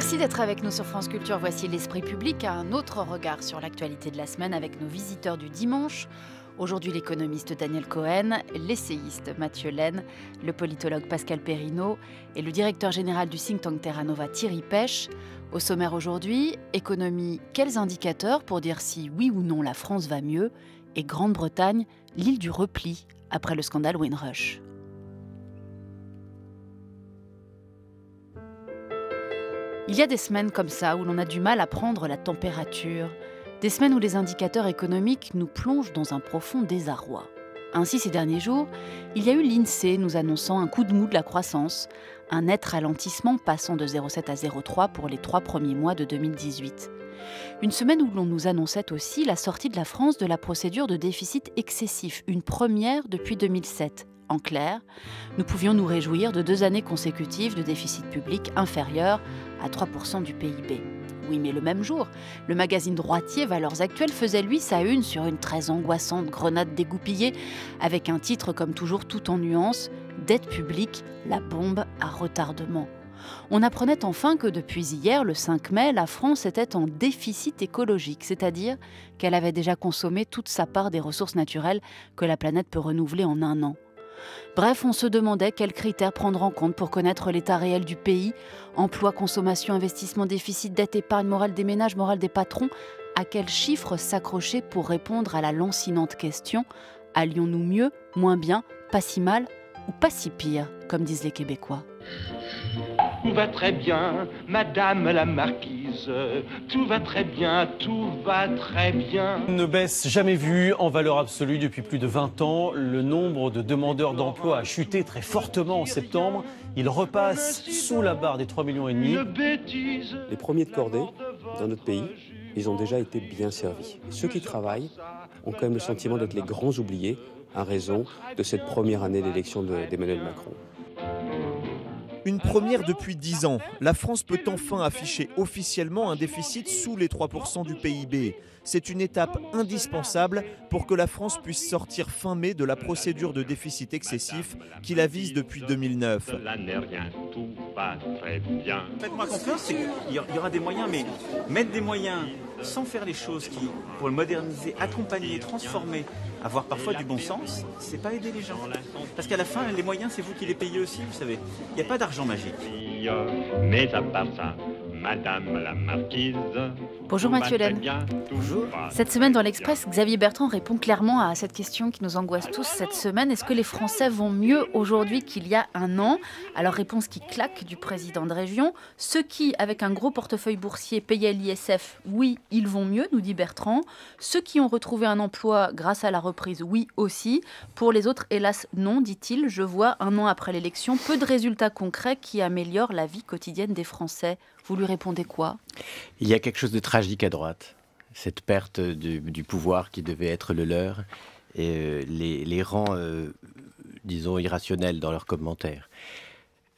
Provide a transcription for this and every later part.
Merci d'être avec nous sur France Culture. Voici l'Esprit public, un autre regard sur l'actualité de la semaine avec nos visiteurs du dimanche. Aujourd'hui, l'économiste Daniel Cohen, l'essayiste Mathieu Laine, le politologue Pascal Perrineau et le directeur général du think tank Terra Nova Thierry Pech. Au sommaire aujourd'hui, économie, quels indicateurs pour dire si oui ou non la France va mieux? Et Grande-Bretagne, l'île du repli, après le scandale Windrush. Il y a des semaines comme ça où l'on a du mal à prendre la température, des semaines où les indicateurs économiques nous plongent dans un profond désarroi. Ainsi, ces derniers jours, il y a eu l'INSEE nous annonçant un coup de mou de la croissance, un net ralentissement passant de 0,7 à 0,3 pour les 3 premiers mois de 2018. Une semaine où l'on nous annonçait aussi la sortie de la France de la procédure de déficit excessif, une première depuis 2007. En clair, nous pouvions nous réjouir de 2 années consécutives de déficit public inférieur à 3% du PIB. Oui, mais le même jour, le magazine droitier Valeurs Actuelles faisait lui sa une sur une très angoissante grenade dégoupillée avec un titre comme toujours tout en nuances « Dette publique, la bombe à retardement ». On apprenait enfin que depuis hier, le 5 mai, la France était en déficit écologique, c'est-à-dire qu'elle avait déjà consommé toute sa part des ressources naturelles que la planète peut renouveler en 1 an. Bref, on se demandait quels critères prendre en compte pour connaître l'état réel du pays, emploi, consommation, investissement, déficit, dette, épargne, morale des ménages, morale des patrons, à quels chiffres s'accrocher pour répondre à la lancinante question « Allions-nous mieux, moins bien, pas si mal ou pas si pire ?» comme disent les Québécois. Tout va très bien, madame la marquise. Tout va très bien, tout va très bien. Une baisse jamais vue en valeur absolue depuis plus de 20 ans. Le nombre de demandeurs d'emploi a chuté très fortement en septembre. Il repasse sous la barre des 3,5 millions. Les premiers de cordée dans notre pays, ils ont déjà été bien servis. Ceux qui travaillent ont quand même le sentiment d'être les grands oubliés à raison de cette première année d'élection d'Emmanuel Macron. Une première depuis 10 ans. La France peut enfin afficher officiellement un déficit sous les 3% du PIB. C'est une étape indispensable pour que la France puisse sortir fin mai de la procédure de déficit excessif qui la vise depuis 2009. Faites-moi confiance, c'est qu'il y aura des moyens, mais mettre des moyens sans faire les choses qui, pour le moderniser, accompagner, transformer, avoir parfois du bon sens, c'est pas aider les gens. Parce qu'à la fin, les moyens, c'est vous qui les payez aussi, vous savez. Il n'y a pas d'argent magique. Mais à part ça, madame la marquise. Bonjour Mathieu Laine. Bonjour. Cette semaine dans l'Express, Xavier Bertrand répond clairement à cette question qui nous angoisse tous cette semaine. Est-ce que les Français vont mieux aujourd'hui qu'il y a 1 an? Alors réponse qui claque du président de région. Ceux qui, avec un gros portefeuille boursier, payaient l'ISF, oui, ils vont mieux, nous dit Bertrand. Ceux qui ont retrouvé un emploi grâce à la reprise, oui aussi. Pour les autres, hélas, non, dit-il. Je vois 1 an après l'élection peu de résultats concrets qui améliorent la vie quotidienne des Français. Vous lui répondez quoi? Il y a quelque chose de tragique à droite. Cette perte du pouvoir qui devait être le leur et les rend, disons, irrationnels dans leurs commentaires.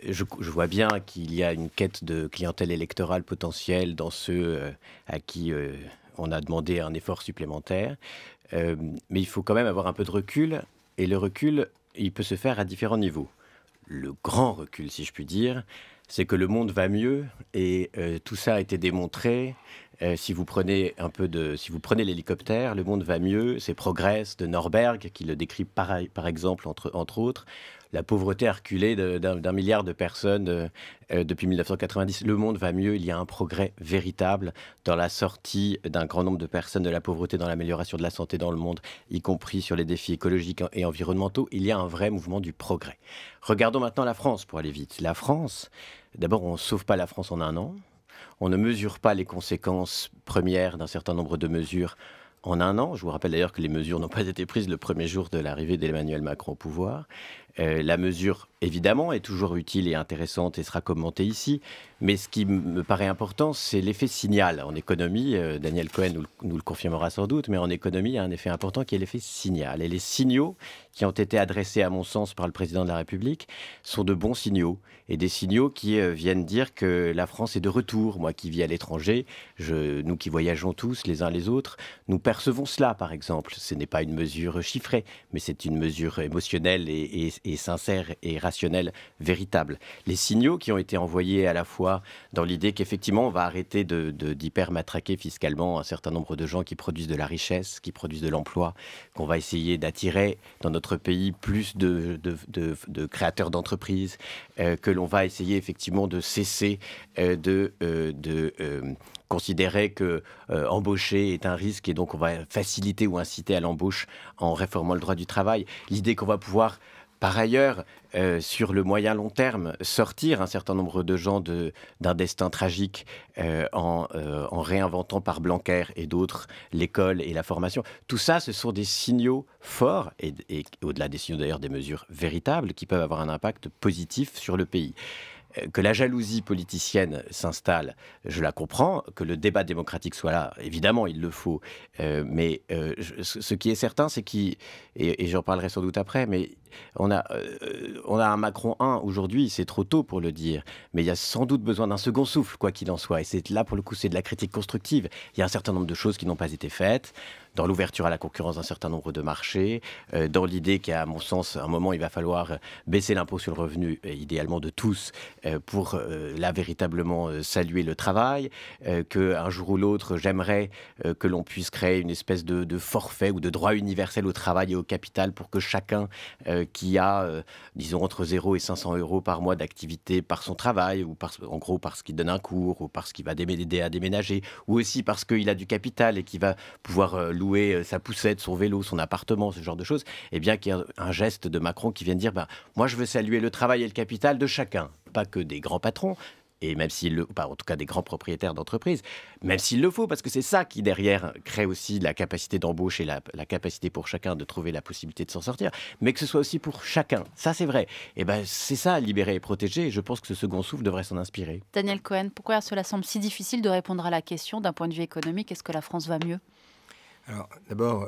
Je vois bien qu'il y a une quête de clientèle électorale potentielle dans ceux à qui on a demandé un effort supplémentaire. Mais il faut quand même avoir un peu de recul. Et le recul, il peut se faire à différents niveaux. Le grand recul, si je puis dire, c'est que le monde va mieux et tout ça a été démontré. Si vous prenez l'hélicoptère, le monde va mieux. C'est Progress de Norberg qui le décrit par exemple, entre autres. La pauvreté a reculé d'1 milliard de personnes depuis 1990. Le monde va mieux. Il y a un progrès véritable dans la sortie d'un grand nombre de personnes de la pauvreté, dans l'amélioration de la santé dans le monde, y compris sur les défis écologiques et environnementaux. Il y a un vrai mouvement du progrès. Regardons maintenant la France pour aller vite. La France, d'abord, on ne sauve pas la France en 1 an. On ne mesure pas les conséquences premières d'un certain nombre de mesures en 1 an. Je vous rappelle d'ailleurs que les mesures n'ont pas été prises le premier jour de l'arrivée d'Emmanuel Macron au pouvoir. La mesure, évidemment, est toujours utile et intéressante et sera commentée ici. Mais ce qui me paraît important, c'est l'effet signal. En économie, Daniel Cohen nous le confirmera sans doute, mais en économie, il y a un effet important qui est l'effet signal. Et les signaux qui ont été adressés, à mon sens, par le président de la République sont de bons signaux. Et des signaux qui viennent dire que la France est de retour. Moi qui vis à l'étranger, nous qui voyageons tous les uns les autres, nous percevons percevons cela, par exemple. Ce n'est pas une mesure chiffrée, mais c'est une mesure émotionnelle et sincère et rationnelle, véritable. Les signaux qui ont été envoyés à la fois dans l'idée qu'effectivement, on va arrêter d'hyper-matraquer fiscalement un certain nombre de gens qui produisent de la richesse, qui produisent de l'emploi, qu'on va essayer d'attirer dans notre pays plus de créateurs d'entreprises, que l'on va essayer effectivement de cesser de considérer que embaucher est un risque et donc on va faciliter ou inciter à l'embauche en réformant le droit du travail. L'idée qu'on va pouvoir, par ailleurs, sur le moyen long terme, sortir un certain nombre de gens d'un destin tragique en réinventant par Blanquer et d'autres l'école et la formation. Tout ça, ce sont des signaux forts et au-delà des signaux d'ailleurs des mesures véritables qui peuvent avoir un impact positif sur le pays. Que la jalousie politicienne s'installe, je la comprends. Que le débat démocratique soit là, évidemment, il le faut. Mais ce qui est certain, c'est et j'en parlerai sans doute après, mais on a un Macron 1 aujourd'hui, c'est trop tôt pour le dire, mais il y a sans doute besoin d'un second souffle, quoi qu'il en soit. Et c'est là, pour le coup, c'est de la critique constructive. Il y a un certain nombre de choses qui n'ont pas été faites, dans l'ouverture à la concurrence d'un certain nombre de marchés, dans l'idée qu'à mon sens, à un moment, il va falloir baisser l'impôt sur le revenu, idéalement de tous, pour là véritablement saluer le travail, qu'un jour ou l'autre, j'aimerais que l'on puisse créer une espèce de forfait ou de droit universel au travail et au capital pour que chacun qui a, disons, entre 0 et 500 euros par mois d'activité par son travail, ou en gros parce qu'il donne un cours, ou parce qu'il va aider à déménager, ou aussi parce qu'il a du capital et qu'il va pouvoir louer sa poussette, son vélo, son appartement, ce genre de choses, eh bien qu'il y a un geste de Macron qui vient de dire moi je veux saluer le travail et le capital de chacun, pas que des grands patrons, et même en tout cas des grands propriétaires d'entreprises, même s'il le faut, parce que c'est ça qui derrière crée aussi la capacité d'embauche et la capacité pour chacun de trouver la possibilité de s'en sortir, mais que ce soit aussi pour chacun, ça c'est vrai. Et c'est ça, libérer et protéger, et je pense que ce second souffle devrait s'en inspirer. Daniel Cohen, pourquoi cela semble si difficile de répondre à la question d'un point de vue économique? Est-ce que la France va mieux? Alors, d'abord,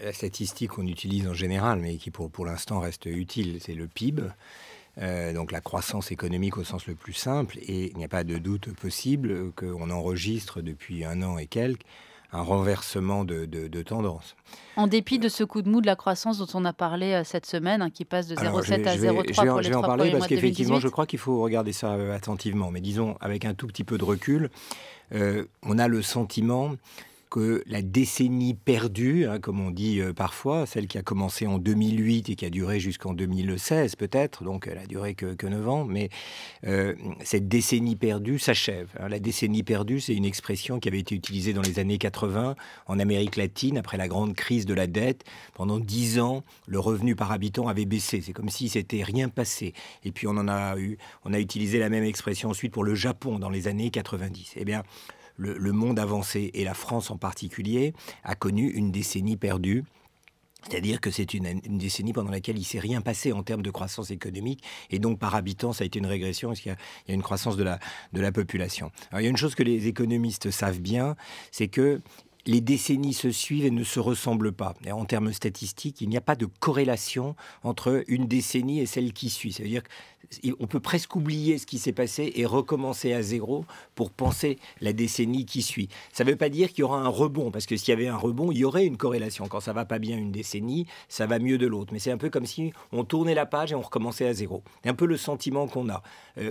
la statistique qu'on utilise en général, mais qui pour l'instant reste utile, c'est le PIB. Donc la croissance économique au sens le plus simple, et il n'y a pas de doute possible qu'on enregistre depuis 1 an et quelques un renversement de tendance. En dépit de ce coup de mou de la croissance dont on a parlé cette semaine, qui passe de 0,7 à 0,3 pour les 3 premiers mois de 2018. Je vais en parler parce qu'effectivement, je crois qu'il faut regarder ça attentivement. Mais disons, avec un tout petit peu de recul, on a le sentiment que la décennie perdue, comme on dit parfois, celle qui a commencé en 2008 et qui a duré jusqu'en 2016 peut-être, donc elle a duré que 9 ans, mais cette décennie perdue s'achève. La décennie perdue, c'est une expression qui avait été utilisée dans les années 80 en Amérique latine, après la grande crise de la dette. Pendant 10 ans, le revenu par habitant avait baissé. C'est comme si c'était rien passé. Et puis on a utilisé la même expression ensuite pour le Japon dans les années 90. Eh bien, le monde avancé, et la France en particulier, a connu une décennie perdue. C'est-à-dire que c'est une décennie pendant laquelle il ne s'est rien passé en termes de croissance économique. Et donc, par habitant, ça a été une régression, parce qu'il y a une croissance de la population. Alors, il y a une chose que les économistes savent bien, c'est que les décennies se suivent et ne se ressemblent pas. Et en termes statistiques, il n'y a pas de corrélation entre une décennie et celle qui suit. Ça veut dire qu'on peut presque oublier ce qui s'est passé et recommencer à zéro pour penser la décennie qui suit. Ça ne veut pas dire qu'il y aura un rebond, parce que s'il y avait un rebond, il y aurait une corrélation. Quand ça ne va pas bien une décennie, ça va mieux de l'autre. Mais c'est un peu comme si on tournait la page et on recommençait à zéro. C'est un peu le sentiment qu'on a.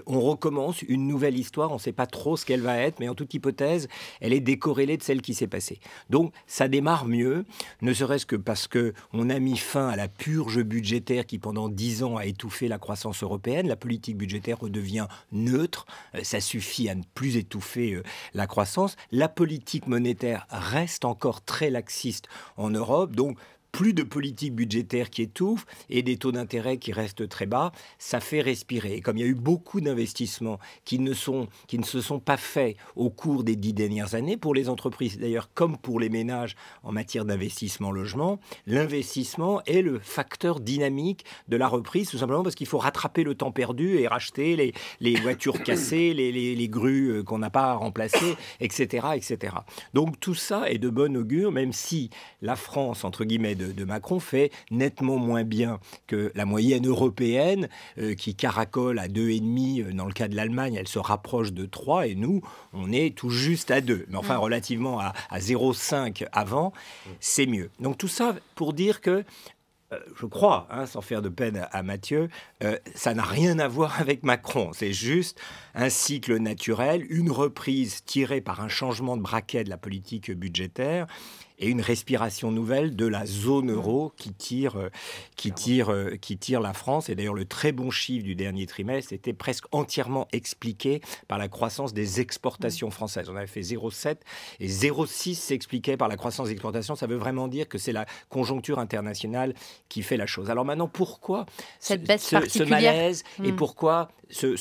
On recommence une nouvelle histoire, on ne sait pas trop ce qu'elle va être, mais en toute hypothèse, elle est décorrélée de celle qui s'est passée. Donc, ça démarre mieux, ne serait-ce que parce qu'on a mis fin à la purge budgétaire qui, pendant 10 ans, a étouffé la croissance européenne. La politique budgétaire redevient neutre. Ça suffit à ne plus étouffer la croissance. La politique monétaire reste encore très laxiste en Europe. Donc, plus de politique budgétaire qui étouffe et des taux d'intérêt qui restent très bas, ça fait respirer. Et comme il y a eu beaucoup d'investissements qui ne se sont pas faits au cours des 10 dernières années, pour les entreprises d'ailleurs comme pour les ménages en matière d'investissement logement, l'investissement est le facteur dynamique de la reprise, tout simplement parce qu'il faut rattraper le temps perdu et racheter les voitures cassées, les grues qu'on n'a pas remplacées, etc., etc. Donc tout ça est de bon augure, même si la France, entre guillemets, de Macron fait nettement moins bien que la moyenne européenne qui caracole à 2,5. Dans le cas de l'Allemagne, elle se rapproche de 3 et nous, on est tout juste à 2. Mais enfin, relativement à 0,5 avant, c'est mieux. Donc tout ça pour dire que je crois, sans faire de peine à Mathieu, ça n'a rien à voir avec Macron. C'est juste un cycle naturel, une reprise tirée par un changement de braquet de la politique budgétaire et une respiration nouvelle de la zone euro qui tire la France. Et d'ailleurs, le très bon chiffre du dernier trimestre était presque entièrement expliqué par la croissance des exportations françaises. On avait fait 0,7 et 0,6 s'expliquait par la croissance des exportations. Ça veut vraiment dire que c'est la conjoncture internationale qui fait la chose. Alors maintenant, pourquoi cette baisse ce malaise et pourquoi ce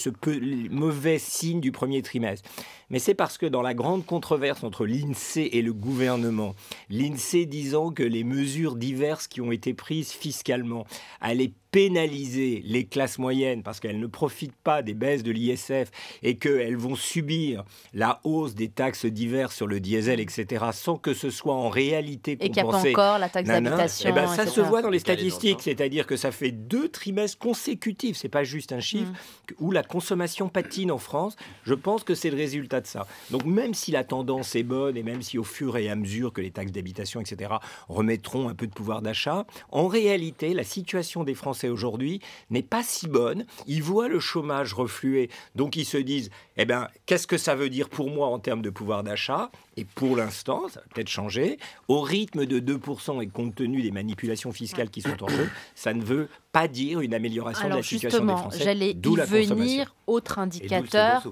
mauvais signe du premier trimestre? Mais c'est parce que dans la grande controverse entre l'INSEE et le gouvernement, l'INSEE disant que les mesures diverses qui ont été prises fiscalement allaient pénaliser les classes moyennes parce qu'elles ne profitent pas des baisses de l'ISF et qu'elles vont subir la hausse des taxes diverses sur le diesel, etc., sans que ce soit en réalité compensé. Et qu'il n'y a pas encore la taxe d'habitation. Eh ben, ça se voit dans les statistiques, c'est-à-dire que ça fait 2 trimestres consécutifs, c'est pas juste un chiffre, où la consommation patine en France. Je pense que c'est le résultat de ça. Donc même si la tendance est bonne et même si au fur et à mesure que les taxes d'habitation, etc., remettront un peu de pouvoir d'achat, en réalité, la situation des Français aujourd'hui n'est pas si bonne. Ils voient le chômage refluer, donc ils se disent eh bien, qu'est-ce que ça veut dire pour moi en termes de pouvoir d'achat? Et pour l'instant, ça va peut-être changer. Au rythme de 2% et compte tenu des manipulations fiscales qui sont en jeu, ça ne veut pas dire une amélioration de la situation des Français. J'allais y venir. Autre indicateur.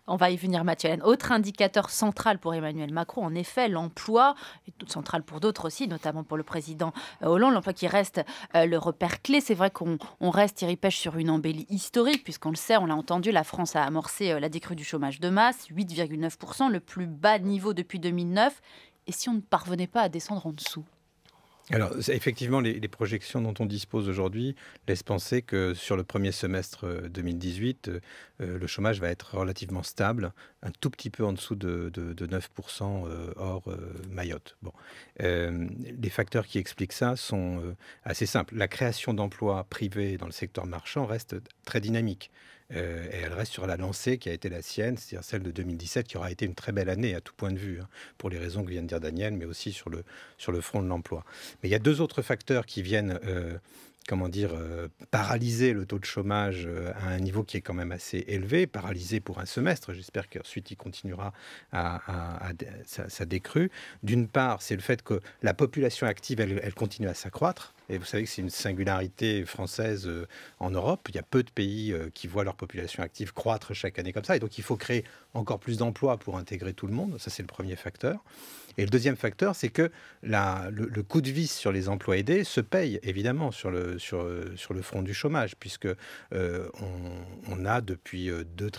On va y venir, Mathieu Hélène. Autre indicateur central pour Emmanuel Macron, en effet, l'emploi, et central pour d'autres aussi, notamment pour le président Hollande, l'emploi qui reste le repère clé. C'est vrai qu'on reste, Thierry Pêche, sur une embellie historique, puisqu'on le sait, on l'a entendu, la France a amorcé la décrue du chômage de masse, 8,9%, le plus bas niveau depuis 2009. Et si on ne parvenait pas à descendre en dessous? Alors, effectivement, les projections dont on dispose aujourd'hui laissent penser que sur le premier semestre 2018, le chômage va être relativement stable, un tout petit peu en dessous de 9% hors Mayotte. Bon. Les facteurs qui expliquent ça sont assez simples. La création d'emplois privés dans le secteur marchand reste très dynamique. Et elle reste sur la lancée qui a été la sienne, c'est-à-dire celle de 2017, qui aura été une très belle année à tout point de vue, pour les raisons que vient de dire Daniel, mais aussi sur le front de l'emploi. Mais il y a 2 autres facteurs qui viennent paralyser le taux de chômage à un niveau qui est quand même assez élevé, paralysé pour un semestre. J'espère qu'ensuite il continuera sa décrue. D'une part, c'est le fait que la population active, elle continue à s'accroître. Et vous savez que c'est une singularité française en Europe. Il y a peu de pays qui voient leur population active croître chaque année comme ça. Et donc, il faut créer encore plus d'emplois pour intégrer tout le monde. Ça, c'est le premier facteur. Et le deuxième facteur, c'est que le coup de vis sur les emplois aidés se paye évidemment sur le front du chômage, puisque on a depuis 2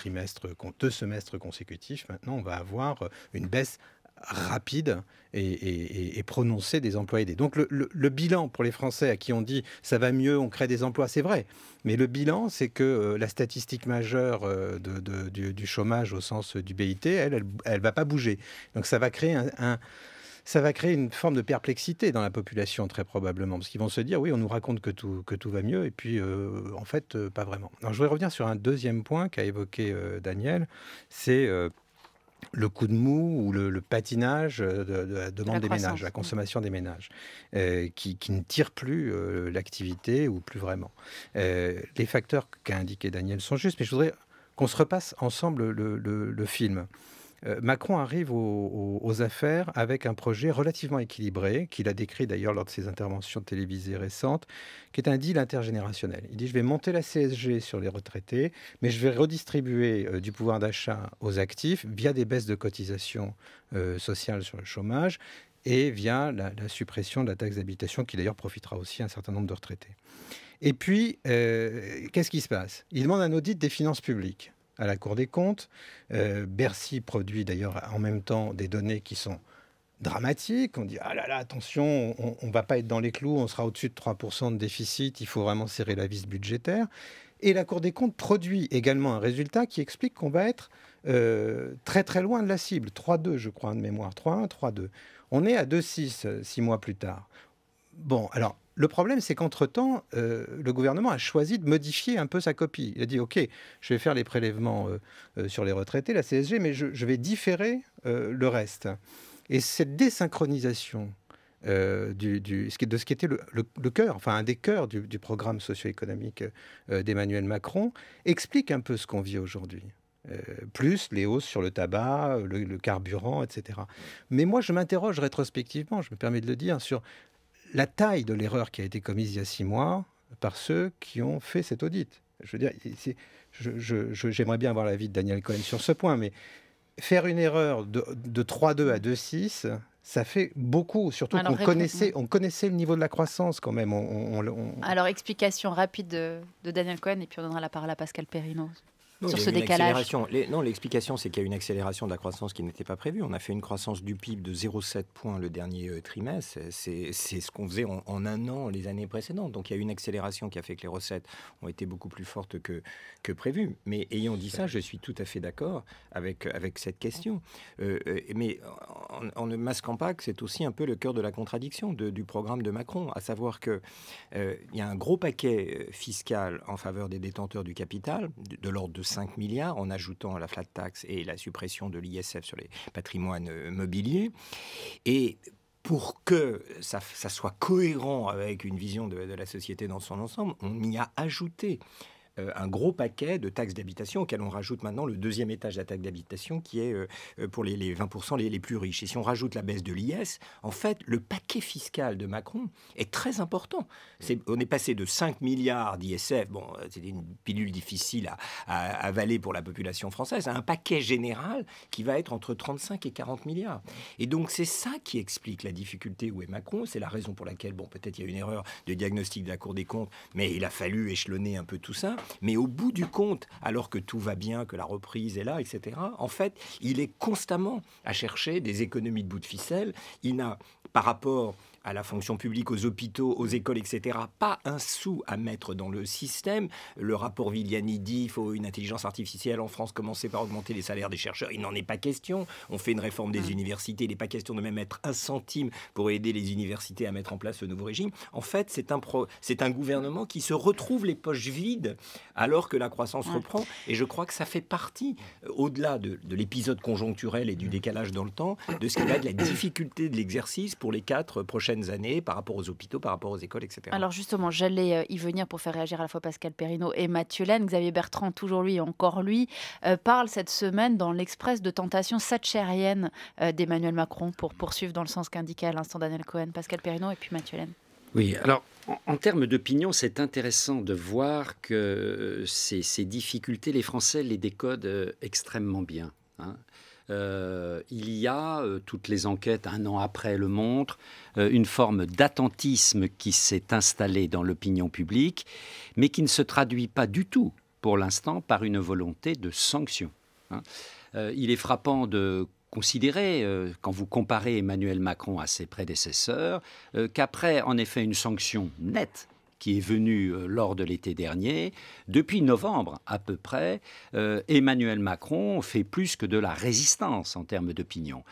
semestres consécutifs, maintenant, on va avoir une baisse rapide et prononcée des emplois aidés. Donc le bilan pour les Français à qui on dit ça va mieux, on crée des emplois, c'est vrai. Mais le bilan, c'est que la statistique majeure du chômage au sens du BIT, elle va pas bouger. Donc ça va créer ça va créer une forme de perplexité dans la population, très probablement, parce qu'ils vont se dire, oui, on nous raconte que tout va mieux, et puis, en fait, pas vraiment. Alors, je voudrais revenir sur un deuxième point qu'a évoqué Daniel, c'est le coup de mou ou le patinage de la demande des ménages, la consommation des ménages, qui ne tire plus l'activité ou plus vraiment. Les facteurs qu'a indiqué Daniel sont justes, mais je voudrais qu'on se repasse ensemble le film. Macron arrive aux affaires avec un projet relativement équilibré, qu'il a décrit d'ailleurs lors de ses interventions télévisées récentes, qui est un deal intergénérationnel. Il dit, je vais monter la CSG sur les retraités, mais je vais redistribuer du pouvoir d'achat aux actifs via des baisses de cotisations sociales sur le chômage et via la suppression de la taxe d'habitation, qui d'ailleurs profitera aussi à un certain nombre de retraités. Et puis, qu'est-ce qui se passe? Il demande un audit des finances publiques à la Cour des comptes. Bercy produit d'ailleurs en même temps des données qui sont dramatiques. On dit, ah là là, attention, on ne va pas être dans les clous, on sera au-dessus de 3% de déficit, il faut vraiment serrer la vis budgétaire. Et la Cour des comptes produit également un résultat qui explique qu'on va être très très loin de la cible. 3,2 je crois de mémoire, 3,1, 3,2. On est à 2,6 6 mois plus tard. Bon, alors, le problème, c'est qu'entre-temps, le gouvernement a choisi de modifier un peu sa copie. Il a dit, OK, je vais faire les prélèvements sur les retraités, la CSG, mais je vais différer le reste. Et cette désynchronisation de ce qui était le cœur, enfin un des cœurs du programme socio-économique d'Emmanuel Macron, explique un peu ce qu'on vit aujourd'hui. Plus les hausses sur le tabac, le carburant, etc. Mais moi, je m'interroge rétrospectivement, je me permets de le dire, sur la taille de l'erreur qui a été commise il y a 6 mois par ceux qui ont fait cet audit. Je veux dire, j'aimerais bien avoir l'avis de Daniel Cohen sur ce point, mais faire une erreur de 3,2 à 2,6, ça fait beaucoup, surtout qu'on connaissait le niveau de la croissance quand même. Alors, explication rapide de Daniel Cohen, et puis on donnera la parole à Pascal Perrineau. Non, sur ce décalage. L'explication, c'est qu'il y a une accélération de la croissance qui n'était pas prévue. On a fait une croissance du PIB de 0,7 points le dernier trimestre. C'est ce qu'on faisait en un an les années précédentes. Donc il y a eu une accélération qui a fait que les recettes ont été beaucoup plus fortes que prévues. Mais ayant dit ça, je suis tout à fait d'accord avec cette question. Mais en ne masquant pas que c'est aussi un peu le cœur de la contradiction du programme de Macron, à savoir qu'il y a un gros paquet fiscal en faveur des détenteurs du capital, de l'ordre de 5 milliards, en ajoutant la flat tax et la suppression de l'ISF sur les patrimoines mobiliers. Et pour que ça soit cohérent avec une vision de la société dans son ensemble, on y a ajouté un gros paquet de taxes d'habitation auquel on rajoute maintenant le deuxième étage de la taxe d'habitation qui est pour les 20% les plus riches. Et si on rajoute la baisse de l'IS, en fait, le paquet fiscal de Macron est très important. On est passé de 5 milliards d'ISF, bon, c'était une pilule difficile à avaler pour la population française, à un paquet général qui va être entre 35 et 40 milliards. Et donc, c'est ça qui explique la difficulté où est Macron. C'est la raison pour laquelle, bon, peut-être il y a une erreur de diagnostic de la Cour des comptes, mais il a fallu échelonner un peu tout ça. Mais au bout du compte, alors que tout va bien, que la reprise est là, etc., en fait, il est constamment à chercher des économies de bout de ficelle. Il n'a, par rapport à la fonction publique, aux hôpitaux, aux écoles, etc., pas un sou à mettre dans le système. Le rapport Viliani dit qu'il faut une intelligence artificielle en France, commencer par augmenter les salaires des chercheurs. Il n'en est pas question. On fait une réforme des universités. Il n'est pas question de même mettre un centime pour aider les universités à mettre en place ce nouveau régime. En fait, c'est un gouvernement qui se retrouve les poches vides alors que la croissance reprend. Et je crois que ça fait partie, au-delà de l'épisode conjoncturel et du décalage dans le temps, de ce qui va être la difficulté de l'exercice pour les 4 prochaines années par rapport aux hôpitaux, par rapport aux écoles, etc. Alors justement, j'allais y venir pour faire réagir à la fois Pascal Perrineau et Mathieu Laine. Xavier Bertrand, toujours lui et encore lui, parle cette semaine dans l'Express de tentation thatchérienne d'Emmanuel Macron pour poursuivre dans le sens qu'indiquait à l'instant Daniel Cohen. Pascal Perrineau et puis Mathieu Laine. Oui, alors en termes d'opinion, c'est intéressant de voir que ces difficultés, les Français les décodent extrêmement bien. Il y a, toutes les enquêtes un an après le montrent, une forme d'attentisme qui s'est installée dans l'opinion publique, mais qui ne se traduit pas du tout, pour l'instant, par une volonté de sanction. Il est frappant de considérer, quand vous comparez Emmanuel Macron à ses prédécesseurs, qu'après, en effet, une sanction nette, qui est venu lors de l'été dernier, depuis novembre à peu près, Emmanuel Macron fait plus que de la résistance en termes d'opinion.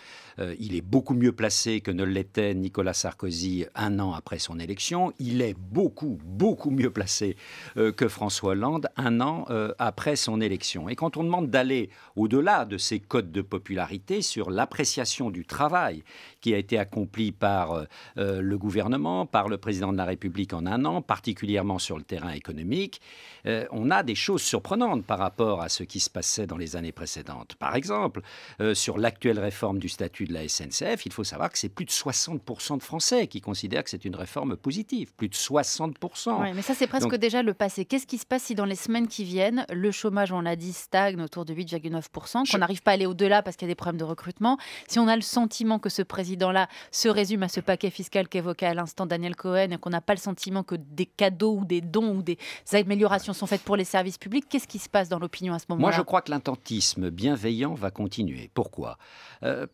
Il est beaucoup mieux placé que ne l'était Nicolas Sarkozy un an après son élection. Il est beaucoup, beaucoup mieux placé que François Hollande un an après son élection. Et quand on demande d'aller au-delà de ces codes de popularité sur l'appréciation du travail qui a été accompli par le gouvernement, par le président de la République en un an, particulièrement sur le terrain économique, on a des choses surprenantes par rapport à ce qui se passait dans les années précédentes. Par exemple, sur l'actuelle réforme du statut de la SNCF, il faut savoir que c'est plus de 60% de Français qui considèrent que c'est une réforme positive. Plus de 60%. Oui, mais ça, c'est presque déjà le passé. Qu'est-ce qui se passe si dans les semaines qui viennent, le chômage, on l'a dit, stagne autour de 8,9%, qu'on n'arrive pas à aller au-delà parce qu'il y a des problèmes de recrutement? Si on a le sentiment que ce président-là se résume à ce paquet fiscal qu'évoquait à l'instant Daniel Cohen et qu'on n'a pas le sentiment que des des cadeaux ou des dons ou des améliorations sont faites pour les services publics, qu'est-ce qui se passe dans l'opinion à ce moment-là? Moi, je crois que l'intentisme bienveillant va continuer. Pourquoi?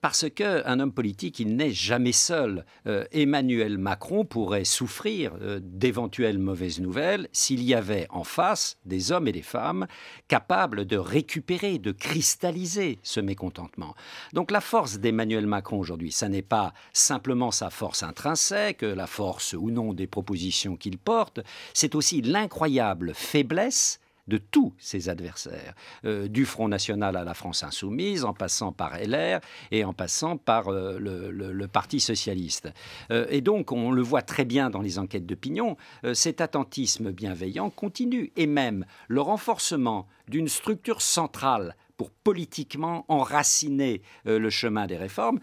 Parce qu'un homme politique, il n'est jamais seul. Emmanuel Macron pourrait souffrir d'éventuelles mauvaises nouvelles s'il y avait en face des hommes et des femmes capables de récupérer, de cristalliser ce mécontentement. Donc la force d'Emmanuel Macron aujourd'hui, ça n'est pas simplement sa force intrinsèque, la force ou non des propositions qu'il porte, c'est aussi l'incroyable faiblesse de tous ses adversaires, du Front National à la France Insoumise, en passant par LR et en passant par le Parti Socialiste. Et donc, on le voit très bien dans les enquêtes d'opinion, cet attentisme bienveillant continue, et même le renforcement d'une structure centrale pour politiquement enraciner le chemin des réformes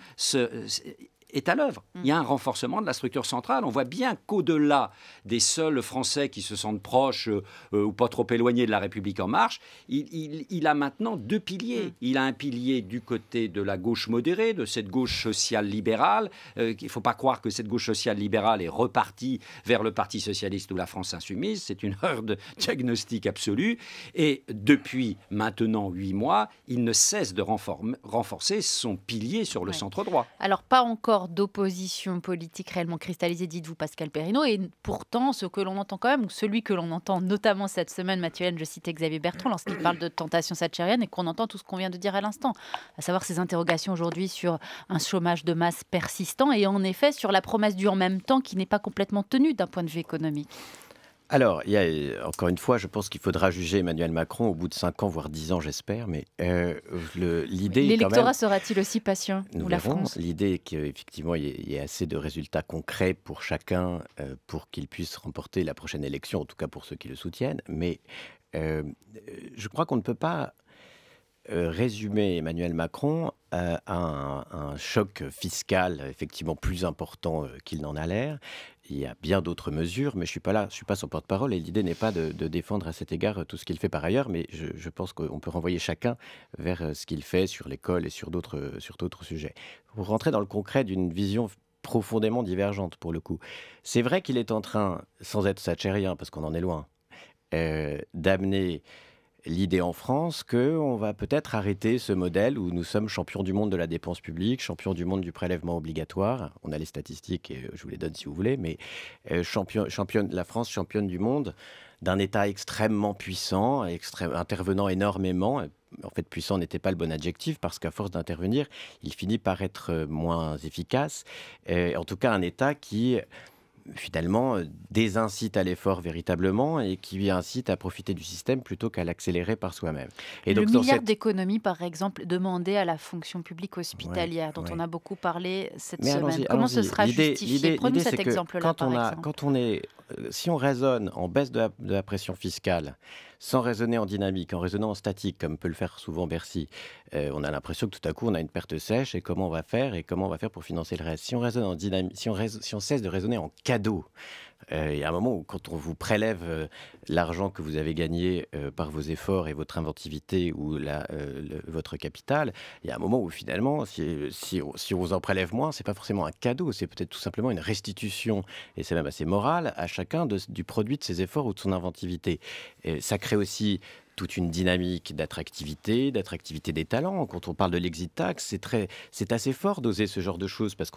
est à l'œuvre. Il y a un renforcement de la structure centrale. On voit bien qu'au-delà des seuls Français qui se sentent proches ou pas trop éloignés de la République en marche, il a maintenant deux piliers. Il a un pilier du côté de la gauche modérée, de cette gauche sociale libérale. Il ne faut pas croire que cette gauche sociale libérale est repartie vers le Parti socialiste ou la France insoumise. C'est une erreur de diagnostic absolue. Et depuis maintenant 8 mois, il ne cesse de renforcer son pilier sur le centre droit. Alors, pas encore d'opposition politique réellement cristallisée, dites-vous, Pascal Perrineau, et pourtant ce que l'on entend quand même, ou celui que l'on entend notamment cette semaine, Mathieu Hélène, je cite Xavier Bertrand lorsqu'il parle de tentation thatchérienne et qu'on entend tout ce qu'on vient de dire à l'instant, à savoir ces interrogations aujourd'hui sur un chômage de masse persistant et en effet sur la promesse du en même temps qui n'est pas complètement tenue d'un point de vue économique. Alors, encore une fois, je pense qu'il faudra juger Emmanuel Macron au bout de 5 ans, voire 10 ans, j'espère. Mais l'idée, l'électorat sera-t-il aussi patient, ou la France? L'idée est qu'effectivement, il y ait assez de résultats concrets pour chacun pour qu'il puisse remporter la prochaine élection, en tout cas pour ceux qui le soutiennent. Mais je crois qu'on ne peut pas résumer Emmanuel Macron à un choc fiscal effectivement plus important qu'il n'en a l'air. Il y a bien d'autres mesures, mais je suis pas son porte-parole et l'idée n'est pas de défendre à cet égard tout ce qu'il fait par ailleurs, mais je pense qu'on peut renvoyer chacun vers ce qu'il fait sur l'école et sur d'autres sujets. Pour rentrer dans le concret d'une vision profondément divergente pour le coup, c'est vrai qu'il est en train, sans être thatchérien, parce qu'on en est loin, d'amener l'idée en France qu'on va peut-être arrêter ce modèle où nous sommes champions du monde de la dépense publique, champions du monde du prélèvement obligatoire. On a les statistiques et je vous les donne si vous voulez, mais la France championne du monde d'un État extrêmement puissant, intervenant énormément. En fait, puissant n'était pas le bon adjectif parce qu'à force d'intervenir, il finit par être moins efficace. En tout cas, un État qui finalement désincite à l'effort véritablement et qui incite à profiter du système plutôt qu'à l'accélérer par soi-même. Et le milliard d'économies, par exemple, demandé à la fonction publique hospitalière, dont on a beaucoup parlé cette semaine. Comment ce sera justifié? Prenons cet exemple-là, par exemple. Si on raisonne en baisse de la pression fiscale, sans raisonner en dynamique, en raisonnant en statique, comme peut le faire souvent Bercy, on a l'impression que tout à coup on a une perte sèche et comment on va faire pour financer le reste. Si on raisonne en dynamique, si on cesse de raisonner en cadeau, il y a un moment où quand on vous prélève l'argent que vous avez gagné par vos efforts et votre inventivité ou votre capital, il y a un moment où finalement, si on vous en prélève moins, c'est pas forcément un cadeau, c'est peut-être tout simplement une restitution, et c'est même assez moral, à chacun du produit de ses efforts ou de son inventivité. Et ça crée aussi toute une dynamique d'attractivité des talents. Quand on parle de l'exit tax, c'est assez fort d'oser ce genre de choses parce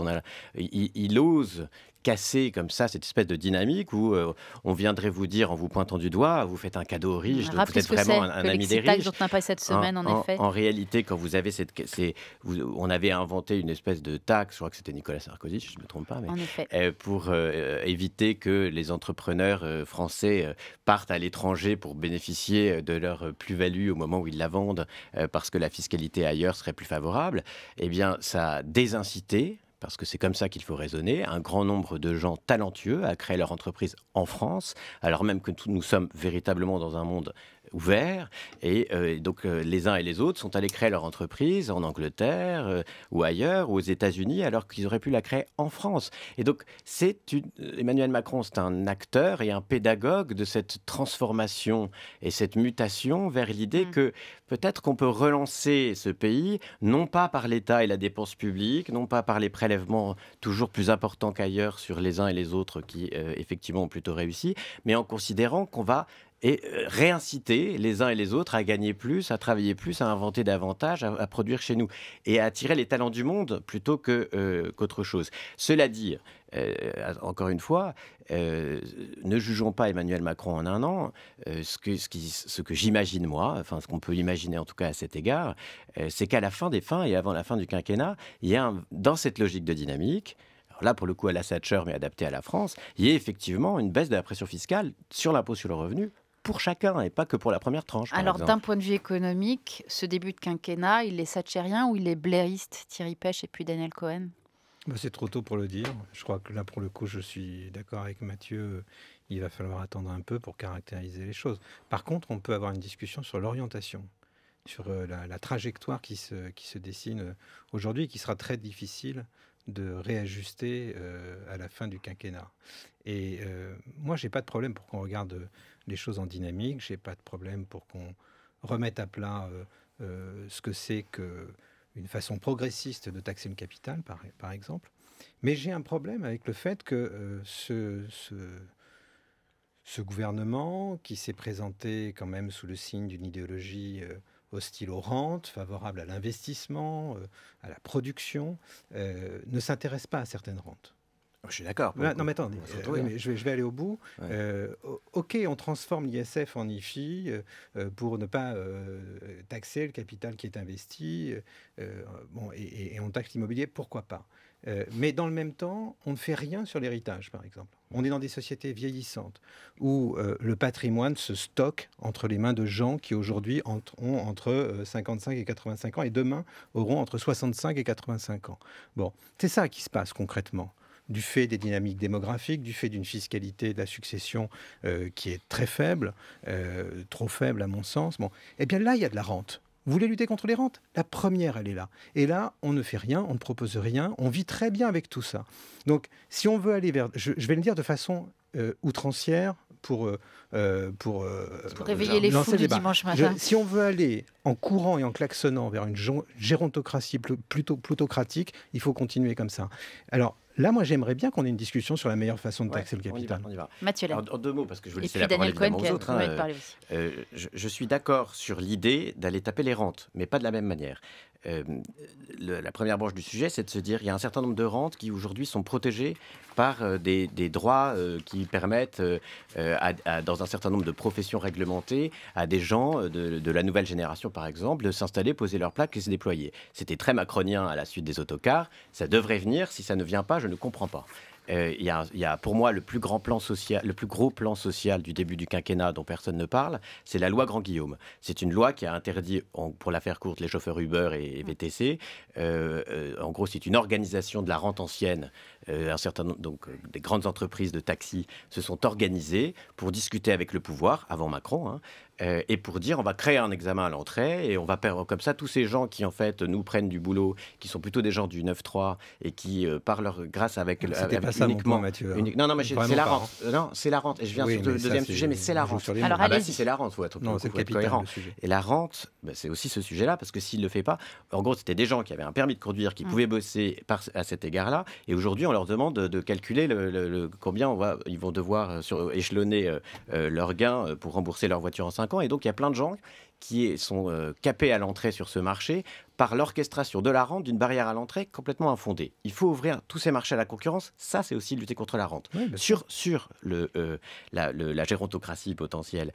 il ose casser comme ça cette espèce de dynamique où on viendrait vous dire en vous pointant du doigt, vous faites un cadeau aux riches, donc vous êtes vraiment un ami des riches. Dont on n'a pas cette semaine, en effet. En réalité, quand vous avez on avait inventé une espèce de taxe, je crois que c'était Nicolas Sarkozy, si je ne me trompe pas, mais pour éviter que les entrepreneurs français partent à l'étranger pour bénéficier de leur plus-value au moment où ils la vendent parce que la fiscalité ailleurs serait plus favorable. Eh bien, ça a désincité, parce que c'est comme ça qu'il faut raisonner, un grand nombre de gens talentueux à créer leur entreprise en France, alors même que nous sommes véritablement dans un monde ouvert. Et donc, les uns et les autres sont allés créer leur entreprise en Angleterre ou ailleurs, ou aux États-Unis, alors qu'ils auraient pu la créer en France. Et donc, Emmanuel Macron, c'est un acteur et un pédagogue de cette transformation et cette mutation vers l'idée que peut-être qu'on peut relancer ce pays, non pas par l'État et la dépense publique, non pas par les prélèvements toujours plus importants qu'ailleurs sur les uns et les autres qui, effectivement, ont plutôt réussi, mais en considérant qu'on va réinciter les uns et les autres à gagner plus, à travailler plus, à inventer davantage, à produire chez nous et à attirer les talents du monde plutôt qu'autre chose. Cela dit, encore une fois, ne jugeons pas Emmanuel Macron en un an. Ce que j'imagine moi, enfin ce qu'on peut imaginer en tout cas à cet égard, c'est qu'à la fin des fins et avant la fin du quinquennat, il y a dans cette logique de dynamique, là pour le coup à la Thatcher mais adaptée à la France, il y a effectivement une baisse de la pression fiscale sur l'impôt sur le revenu pour chacun et pas que pour la première tranche. Alors d'un point de vue économique, ce début de quinquennat, il est thatchérien ou il est blairiste, Thierry Pech et puis Daniel Cohen? C'est trop tôt pour le dire. Je crois que là, pour le coup, je suis d'accord avec Mathieu. Il va falloir attendre un peu pour caractériser les choses. Par contre, on peut avoir une discussion sur l'orientation, sur la trajectoire qui se dessine aujourd'hui, qui sera très difficile de réajuster à la fin du quinquennat. Et moi, j'ai pas de problème pour qu'on regarde les choses en dynamique. J'ai pas de problème pour qu'on remette à plat ce que c'est que une façon progressiste de taxer le capital, par exemple. Mais j'ai un problème avec le fait que ce gouvernement, qui s'est présenté quand même sous le signe d'une idéologie hostile aux rentes, favorable à l'investissement, à la production, ne s'intéresse pas à certaines rentes. Je suis d'accord. Non, mais attendez, mais je vais aller au bout. Ouais. OK, on transforme l'ISF en IFI pour ne pas taxer le capital qui est investi. Et on taxe l'immobilier, pourquoi pas. Mais dans le même temps, on ne fait rien sur l'héritage, par exemple. On est dans des sociétés vieillissantes où le patrimoine se stocke entre les mains de gens qui aujourd'hui ont entre 55 et 85 ans et demain auront entre 65 et 85 ans. Bon, c'est ça qui se passe concrètement. Du fait des dynamiques démographiques, du fait d'une fiscalité de la succession qui est très faible, trop faible à mon sens. Bon, eh bien là, il y a de la rente. Vous voulez lutter contre les rentes? La première, elle est là. Et là, on ne fait rien, on ne propose rien, on vit très bien avec tout ça. Donc, si on veut aller vers... Je vais le dire de façon outrancière pour réveiller les fous du dimanche matin. Si on veut aller en courant et en klaxonnant vers une gérontocratie plutôt plutocratique, il faut continuer comme ça. Alors, là, moi, j'aimerais bien qu'on ait une discussion sur la meilleure façon de taxer le capital. On y va. Mathieu Laine. En deux mots, parce que je veux laisser la parole évidemment aux autres. Je suis d'accord sur l'idée d'aller taper les rentes, mais pas de la même manière. La première branche du sujet, c'est de se dire qu'il y a un certain nombre de rentes qui aujourd'hui sont protégées par des droits qui permettent, dans un certain nombre de professions réglementées, à des gens de la nouvelle génération, par exemple, de s'installer, poser leur plaque et se déployer. C'était très macronien à la suite des autocars. Ça devrait venir. Si ça ne vient pas, je ne comprends pas. Il y a pour moi le plus gros plan social du début du quinquennat dont personne ne parle, c'est la loi Grand-Guillaume. C'est une loi qui a interdit, pour la faire courte, les chauffeurs Uber et VTC. En gros, c'est une organisation de la rente ancienne. Un certain nombre, donc, des grandes entreprises de taxi se sont organisées pour discuter avec le pouvoir, avant Macron, et pour dire on va créer un examen à l'entrée et on va perdre comme ça tous ces gens qui en fait nous prennent du boulot, qui sont plutôt des gens du 9-3 et qui par leur grâce avec ça, uniquement Mathieu, non mais c'est la rente. Non, c'est la rente et je viens sur le deuxième sujet, mais c'est la rente. Alors si c'est la rente, faut être cohérent. Et la rente, c'est aussi ce sujet-là parce que s'il le fait pas, en gros c'était des gens qui avaient un permis de conduire, qui pouvaient bosser à cet égard-là, et aujourd'hui on leur demande de calculer combien ils vont devoir échelonner leurs gains pour rembourser leur voiture en 5 ans. Et donc il y a plein de gens qui sont capés à l'entrée sur ce marché par l'orchestration de la rente d'une barrière à l'entrée complètement infondée. Il faut ouvrir tous ces marchés à la concurrence. Ça, c'est aussi lutter contre la rente. Oui, sur la gérontocratie potentielle,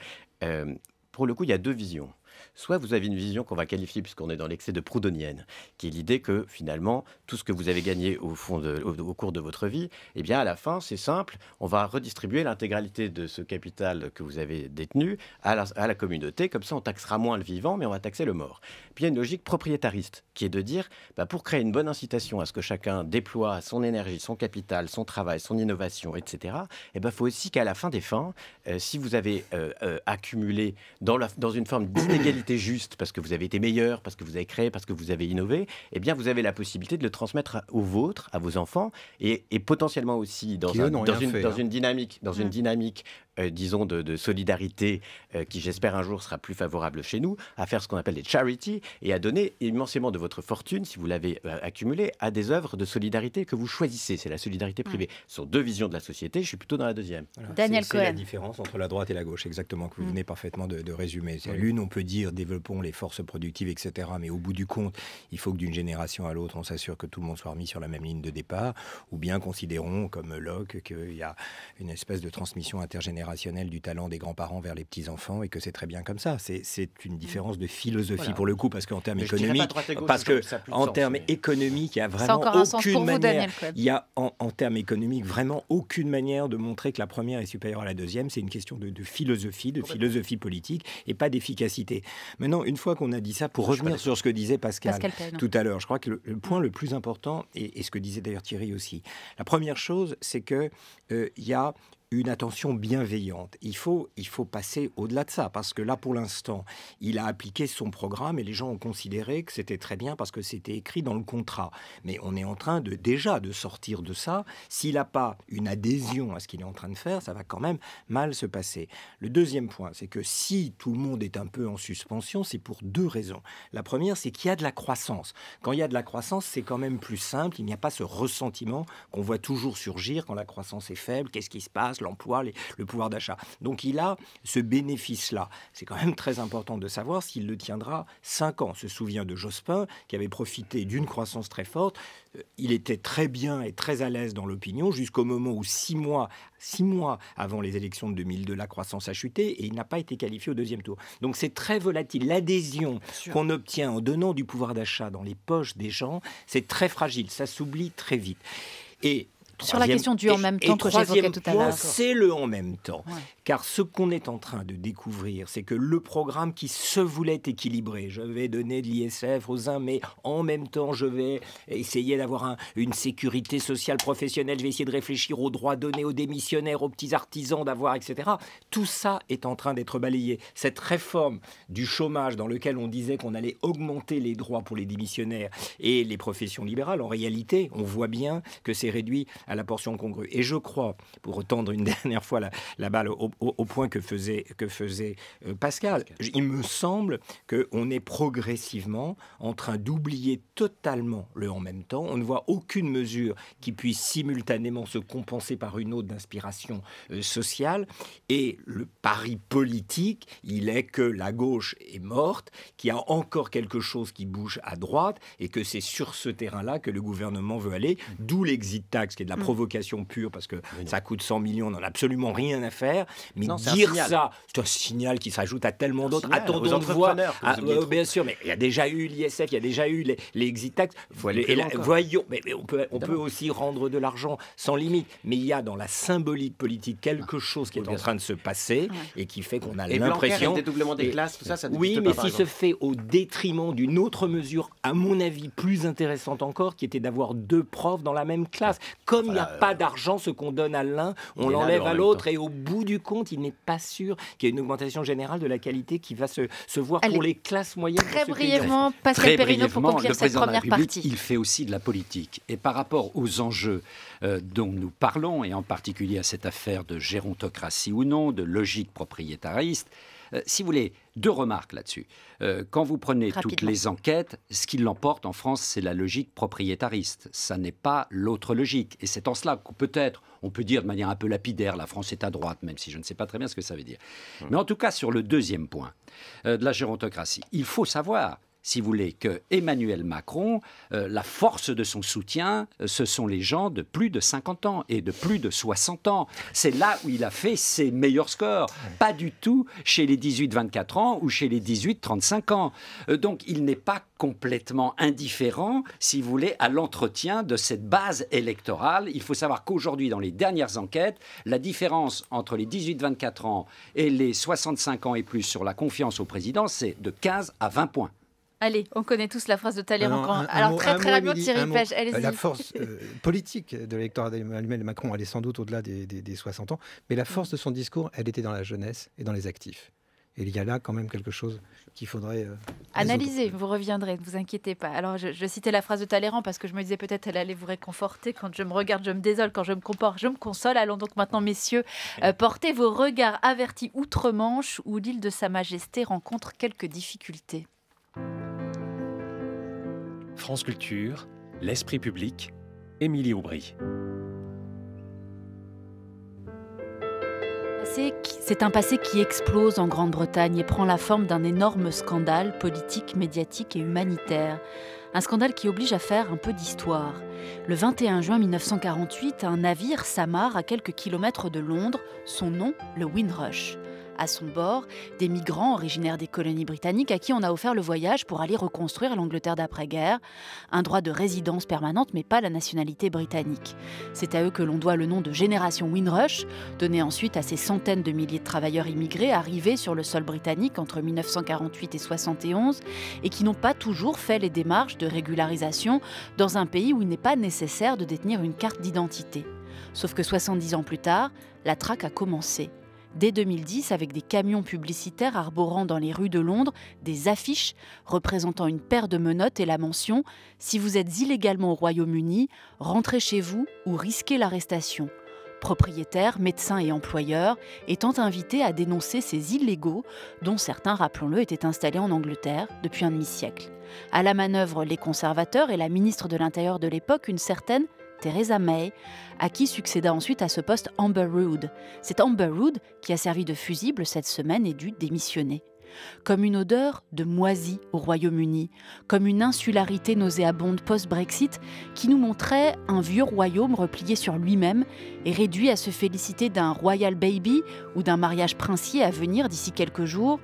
pour le coup, il y a deux visions. soit vous avez une vision qu'on va qualifier, puisqu'on est dans l'excès de proudhonienne, qui est l'idée que finalement, tout ce que vous avez gagné au cours de votre vie, eh bien à la fin, c'est simple, on va redistribuer l'intégralité de ce capital que vous avez détenu à la communauté, comme ça on taxera moins le vivant, mais on va taxer le mort. Puis il y a une logique propriétariste, qui est de dire, pour créer une bonne incitation à ce que chacun déploie son énergie, son capital, son travail, son innovation, etc., il faut aussi qu'à la fin des fins, si vous avez accumulé dans une forme d'inégalité juste, parce que vous avez été meilleur, parce que vous avez créé, parce que vous avez innové, eh bien vous avez la possibilité de le transmettre aux vôtres, à vos enfants, et potentiellement aussi dans une dynamique, disons, de solidarité qui, j'espère, un jour sera plus favorable chez nous, à faire ce qu'on appelle des charities et à donner immensément de votre fortune, si vous l'avez accumulée, à des œuvres de solidarité que vous choisissez. C'est la solidarité privée. Ce sont deux visions de la société, je suis plutôt dans la deuxième. Voilà. Daniel Cohen. C'est la différence entre la droite et la gauche, exactement, que vous venez parfaitement de résumer. L'une, on peut dire, développons les forces productives, etc., mais au bout du compte, il faut que d'une génération à l'autre, on s'assure que tout le monde soit remis sur la même ligne de départ, ou bien considérons, comme Locke, qu'il y a une espèce de transmission intergénérationnelle du talent des grands-parents vers les petits-enfants et que c'est très bien comme ça. C'est une différence de philosophie pour le coup, parce qu'en termes économiques, il y a vraiment aucune manière. Il y a en termes économiques vraiment aucune manière de montrer que la première est supérieure à la deuxième. C'est une question de philosophie politique et pas d'efficacité. Maintenant, une fois qu'on a dit ça, pour revenir sur ce que disait Pascal tout à l'heure, je crois que le point le plus important, et ce que disait d'ailleurs Thierry aussi, la première chose, c'est que il y a une attention bienveillante. Il faut passer au-delà de ça, parce que là, pour l'instant, il a appliqué son programme et les gens ont considéré que c'était très bien parce que c'était écrit dans le contrat. Mais on est en train déjà de sortir de ça. S'il n'a pas une adhésion à ce qu'il est en train de faire, ça va quand même mal se passer. Le deuxième point, c'est que si tout le monde est un peu en suspension, c'est pour deux raisons. La première, c'est qu'il y a de la croissance. Quand il y a de la croissance, c'est quand même plus simple. Il n'y a pas ce ressentiment qu'on voit toujours surgir quand la croissance est faible. Qu'est-ce qui se passe ? L'emploi, le pouvoir d'achat. Donc il a ce bénéfice-là. C'est quand même très important de savoir s'il le tiendra 5 ans. On se souvient de Jospin qui avait profité d'une croissance très forte. Il était très bien et très à l'aise dans l'opinion jusqu'au moment où 6 mois avant les élections de 2002, la croissance a chuté et il n'a pas été qualifié au deuxième tour. Donc c'est très volatile. L'adhésion qu'on obtient en donnant du pouvoir d'achat dans les poches des gens, c'est très fragile. Ça s'oublie très vite. Et sur la question du en même temps que j'évoquais tout à l'heure. C'est le en même temps. Ouais. Car ce qu'on est en train de découvrir, c'est que le programme qui se voulait équilibré, je vais donner de l'ISF aux uns, mais en même temps, je vais essayer d'avoir une sécurité sociale professionnelle, je vais essayer de réfléchir aux droits donnés aux démissionnaires, aux petits artisans, d'avoir, etc. Tout ça est en train d'être balayé. Cette réforme du chômage dans lequel on disait qu'on allait augmenter les droits pour les démissionnaires et les professions libérales, en réalité, on voit bien que c'est réduit à la portion congrue. Et je crois, pour tendre une dernière fois la balle au point que faisait Pascal, il me semble qu'on est progressivement en train d'oublier totalement le en même temps. On ne voit aucune mesure qui puisse simultanément se compenser par une autre d'inspiration sociale. Et le pari politique, il est que la gauche est morte, qu'il y a encore quelque chose qui bouge à droite et que c'est sur ce terrain-là que le gouvernement veut aller, d'où l'exit tax, qui est de la provocation pure, parce que ça coûte 100 millions, on n'en a absolument rien à faire. Mais non, dire ça, c'est un signal qui s'ajoute à tellement d'autres. Attendons de voir. Bien sûr, mais il y a déjà eu l'ISF, il y a déjà eu les exit tax. Voyons, mais on peut aussi rendre de l'argent sans limite. Mais il y a dans la symbolique politique quelque chose qui est en train de se passer et qui fait qu'on a l'impression... Et le dédoublement des classes, tout ça oui, mais si se fait au détriment d'une autre mesure, à mon avis, plus intéressante encore, qui était d'avoir 2 profs dans la même classe. Comme il n'y a pas d'argent, ce qu'on donne à l'un, on l'enlève à l'autre, et au bout du compte, il n'est pas sûr qu'il y ait une augmentation générale de la qualité qui va se voir pour les classes moyennes. Très brièvement, Pascal Perrineau, pour conclure cette première partie. Il fait aussi de la politique. Et par rapport aux enjeux dont nous parlons, et en particulier à cette affaire de gérontocratie ou non, de logique propriétariste, si vous voulez, 2 remarques là-dessus. Quand vous prenez toutes les enquêtes, ce qui l'emporte en France, c'est la logique propriétariste. Ça n'est pas l'autre logique. Et c'est en cela que peut-être, on peut dire de manière un peu lapidaire, la France est à droite, même si je ne sais pas très bien ce que ça veut dire. Mais en tout cas, sur le deuxième point de la gérontocratie, il faut savoir, si vous voulez, que Emmanuel Macron, la force de son soutien, ce sont les gens de plus de 50 ans et de plus de 60 ans. C'est là où il a fait ses meilleurs scores. Pas du tout chez les 18-24 ans ou chez les 18-35 ans. Donc il n'est pas complètement indifférent, si vous voulez, à l'entretien de cette base électorale. Il faut savoir qu'aujourd'hui, dans les dernières enquêtes, la différence entre les 18-24 ans et les 65 ans et plus sur la confiance au président, c'est de 15 à 20 points. Allez, on connaît tous la phrase de Talleyrand. Alors très rapidement, Thierry Pêche, allez-y. La force politique de l'électorat d'Emmanuel Macron, elle est sans doute au-delà des 60 ans, mais la force de son discours, elle était dans la jeunesse et dans les actifs. Et il y a là quand même quelque chose qu'il faudrait analyser. Vous reviendrez, ne vous inquiétez pas. Alors, je citais la phrase de Talleyrand parce que je me disais peut-être elle allait vous réconforter. Quand je me regarde, je me désole. Quand je me comporte, je me console. Allons donc maintenant, messieurs, portez vos regards avertis outre-Manche où l'île de Sa Majesté rencontre quelques difficultés. France Culture, l'esprit public, Émilie Aubry. C'est un passé qui explose en Grande-Bretagne et prend la forme d'un énorme scandale politique, médiatique et humanitaire. Un scandale qui oblige à faire un peu d'histoire. Le 21 juin 1948, un navire s'amarre à quelques kilomètres de Londres, son nom, le Windrush. À son bord, des migrants originaires des colonies britanniques à qui on a offert le voyage pour aller reconstruire l'Angleterre d'après-guerre. Un droit de résidence permanente, mais pas la nationalité britannique. C'est à eux que l'on doit le nom de Génération Windrush, donné ensuite à ces centaines de milliers de travailleurs immigrés arrivés sur le sol britannique entre 1948 et 1971 et qui n'ont pas toujours fait les démarches de régularisation dans un pays où il n'est pas nécessaire de détenir une carte d'identité. Sauf que 70 ans plus tard, la traque a commencé. Dès 2010, avec des camions publicitaires arborant dans les rues de Londres des affiches représentant une paire de menottes et la mention « Si vous êtes illégalement au Royaume-Uni, rentrez chez vous ou risquez l'arrestation ». Propriétaires, médecins et employeurs étant invités à dénoncer ces illégaux, dont certains, rappelons-le, étaient installés en Angleterre depuis un demi-siècle. À la manœuvre, les conservateurs et la ministre de l'Intérieur de l'époque, une certaine Theresa May, à qui succéda ensuite à ce poste Amber Rudd. C'est Amber Rudd qui a servi de fusible cette semaine et dû démissionner. Comme une odeur de moisi au Royaume-Uni, comme une insularité nauséabonde post-Brexit qui nous montrait un vieux royaume replié sur lui-même et réduit à se féliciter d'un royal baby ou d'un mariage princier à venir d'ici quelques jours,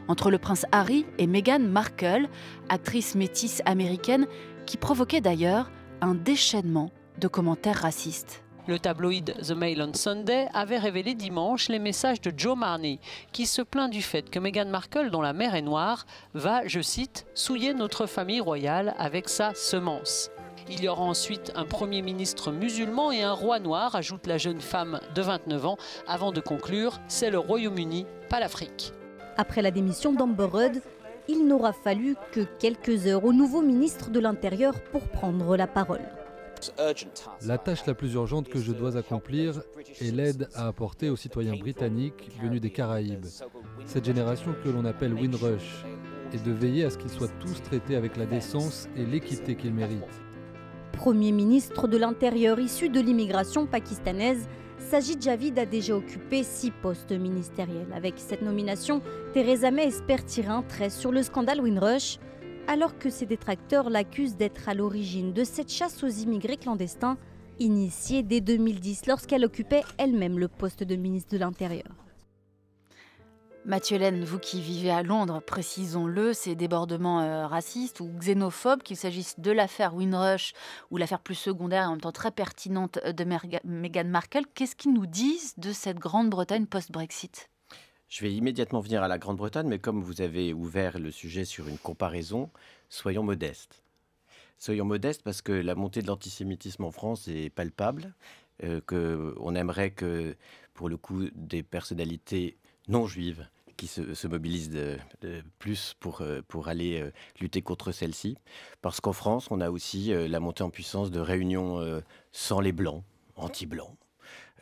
entre le prince Harry et Meghan Markle, actrice métisse américaine qui provoquait d'ailleurs un déchaînement de commentaires racistes. Le tabloïd The Mail on Sunday avait révélé dimanche les messages de Joe Marney, qui se plaint du fait que Meghan Markle, dont la mère est noire, va, je cite, « souiller notre famille royale avec sa semence ». Il y aura ensuite un Premier ministre musulman et un roi noir, ajoute la jeune femme de 29 ans, avant de conclure « c'est le Royaume-Uni, pas l'Afrique ». Après la démission d'Amber Rudd, il n'aura fallu que quelques heures au nouveau ministre de l'Intérieur pour prendre la parole. La tâche la plus urgente que je dois accomplir est l'aide à apporter aux citoyens britanniques venus des Caraïbes, cette génération que l'on appelle Windrush, et de veiller à ce qu'ils soient tous traités avec la décence et l'équité qu'ils méritent. Premier ministre de l'Intérieur issu de l'immigration pakistanaise, Sajid Javid a déjà occupé 6 postes ministériels. Avec cette nomination, Theresa May espère tirer un trait sur le scandale Windrush, alors que ses détracteurs l'accusent d'être à l'origine de cette chasse aux immigrés clandestins, initiée dès 2010 lorsqu'elle occupait elle-même le poste de ministre de l'Intérieur. Mathieu Laine, vous qui vivez à Londres, précisons-le, ces débordements racistes ou xénophobes, qu'il s'agisse de l'affaire Windrush ou l'affaire plus secondaire et en même temps très pertinente de Meghan Markle, qu'est-ce qu'ils nous disent de cette Grande-Bretagne post-Brexit ? Je vais immédiatement venir à la Grande-Bretagne, mais comme vous avez ouvert le sujet sur une comparaison, soyons modestes. Soyons modestes parce que la montée de l'antisémitisme en France est palpable, qu'on aimerait que, pour le coup, des personnalités non juives qui se mobilisent plus pour aller lutter contre celle-ci. Parce qu'en France, on a aussi la montée en puissance de réunions sans les blancs, anti-blancs.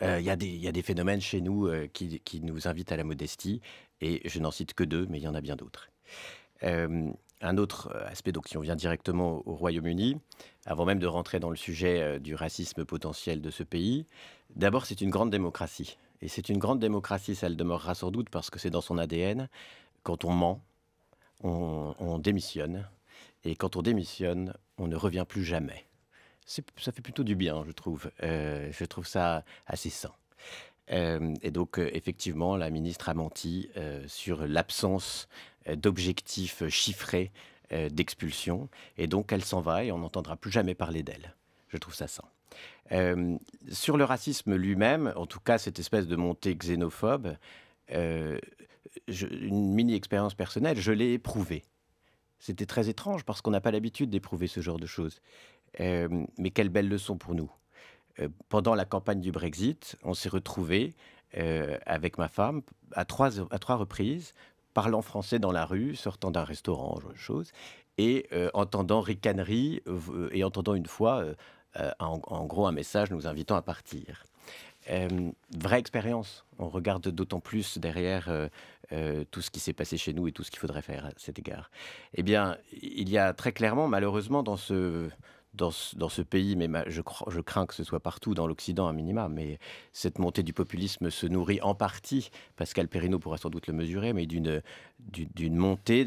Il y a des phénomènes chez nous qui nous invitent à la modestie, et je n'en cite que 2, mais il y en a bien d'autres. Un autre aspect, donc si on vient directement au Royaume-Uni, avant même de rentrer dans le sujet du racisme potentiel de ce pays, d'abord c'est une grande démocratie. Et c'est une grande démocratie, ça le demeurera sans doute parce que c'est dans son ADN. Quand on ment, on démissionne. Et quand on démissionne, on ne revient plus jamais. Ça fait plutôt du bien, je trouve. Je trouve ça assez sain. Et donc, effectivement, la ministre a menti sur l'absence d'objectifs chiffrés d'expulsion. Et donc, elle s'en va et on n'entendra plus jamais parler d'elle. Je trouve ça sain. Sur le racisme lui-même, en tout cas, cette espèce de montée xénophobe, une mini-expérience personnelle, je l'ai éprouvée. C'était très étrange parce qu'on n'a pas l'habitude d'éprouver ce genre de choses. Mais quelle belle leçon pour nous. Pendant la campagne du Brexit, on s'est retrouvés avec ma femme à trois reprises, parlant français dans la rue, sortant d'un restaurant, genre de choses, et entendant ricaneries et entendant une fois, en gros, un message nous invitant à partir. Vraie expérience. On regarde d'autant plus derrière tout ce qui s'est passé chez nous et tout ce qu'il faudrait faire à cet égard. Eh bien, il y a très clairement, malheureusement, dans ce pays, mais je crains que ce soit partout dans l'Occident à minima, mais cette montée du populisme se nourrit en partie, Pascal Perrineau pourra sans doute le mesurer, mais d'une montée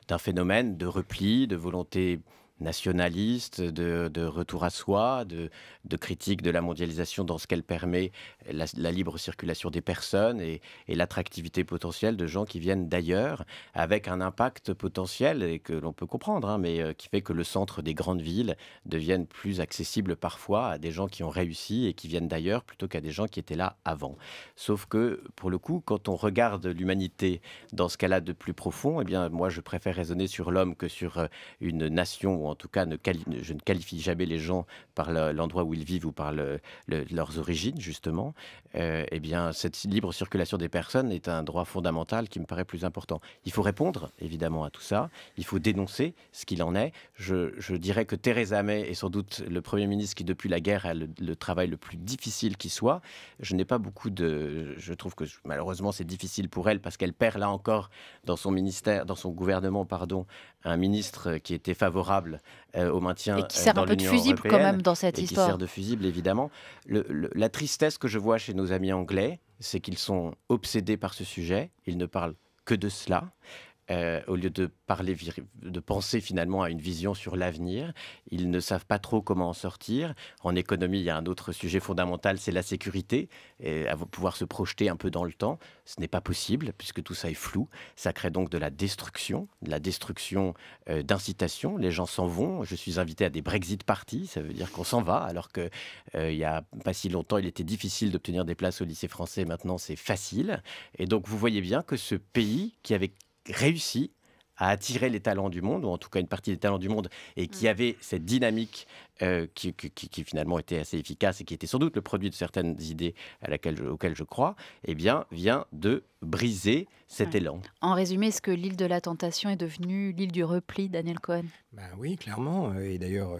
d'un phénomène de repli, de volonté nationaliste, de retour à soi, de critique de la mondialisation dans ce qu'elle permet, la libre circulation des personnes et l'attractivité potentielle de gens qui viennent d'ailleurs, avec un impact potentiel et que l'on peut comprendre, mais qui fait que le centre des grandes villes devienne plus accessible parfois à des gens qui ont réussi et qui viennent d'ailleurs plutôt qu'à des gens qui étaient là avant. Sauf que, pour le coup, quand on regarde l'humanité dans ce qu'elle a de plus profond, eh bien, moi, je préfère raisonner sur l'homme que sur une nation, ou en tout cas, je ne qualifie jamais les gens par l'endroit où ils vivent ou par leurs origines, justement. Eh bien, cette libre circulation des personnes est un droit fondamental qui me paraît plus important. Il faut répondre, évidemment, à tout ça. Il faut dénoncer ce qu'il en est. Je dirais que Theresa May est sans doute le Premier ministre qui, depuis la guerre, a le travail le plus difficile qui soit. Je n'ai pas beaucoup de... Je trouve que, malheureusement, c'est difficile pour elle parce qu'elle perd, là encore, dans son ministère, dans son gouvernement, pardon, un ministre qui était favorable au maintien et qui sert un peu de fusible quand même dans cette histoire. Qui sert de fusible, évidemment. La tristesse que je vois chez nos amis anglais, c'est qu'ils sont obsédés par ce sujet. Ils ne parlent que de cela. Au lieu de penser finalement à une vision sur l'avenir. Ils ne savent pas trop comment en sortir. En économie, il y a un autre sujet fondamental, c'est la sécurité, et pouvoir se projeter un peu dans le temps. Ce n'est pas possible, puisque tout ça est flou. Ça crée donc de la destruction d'incitation. Les gens s'en vont. Je suis invité à des Brexit parties, ça veut dire qu'on s'en va, alors qu'il n'y a pas si longtemps, il était difficile d'obtenir des places au lycée français. Maintenant, c'est facile. Et donc, vous voyez bien que ce pays qui avait réussi à attirer les talents du monde, ou en tout cas une partie des talents du monde, et qui avait cette dynamique qui finalement était assez efficace et qui était sans doute le produit de certaines idées auxquelles je crois, eh bien, vient de briser cet élan. En résumé, est-ce que l'île de la Tentation est devenue l'île du repli, Daniel Cohen ? Oui, clairement. Et d'ailleurs...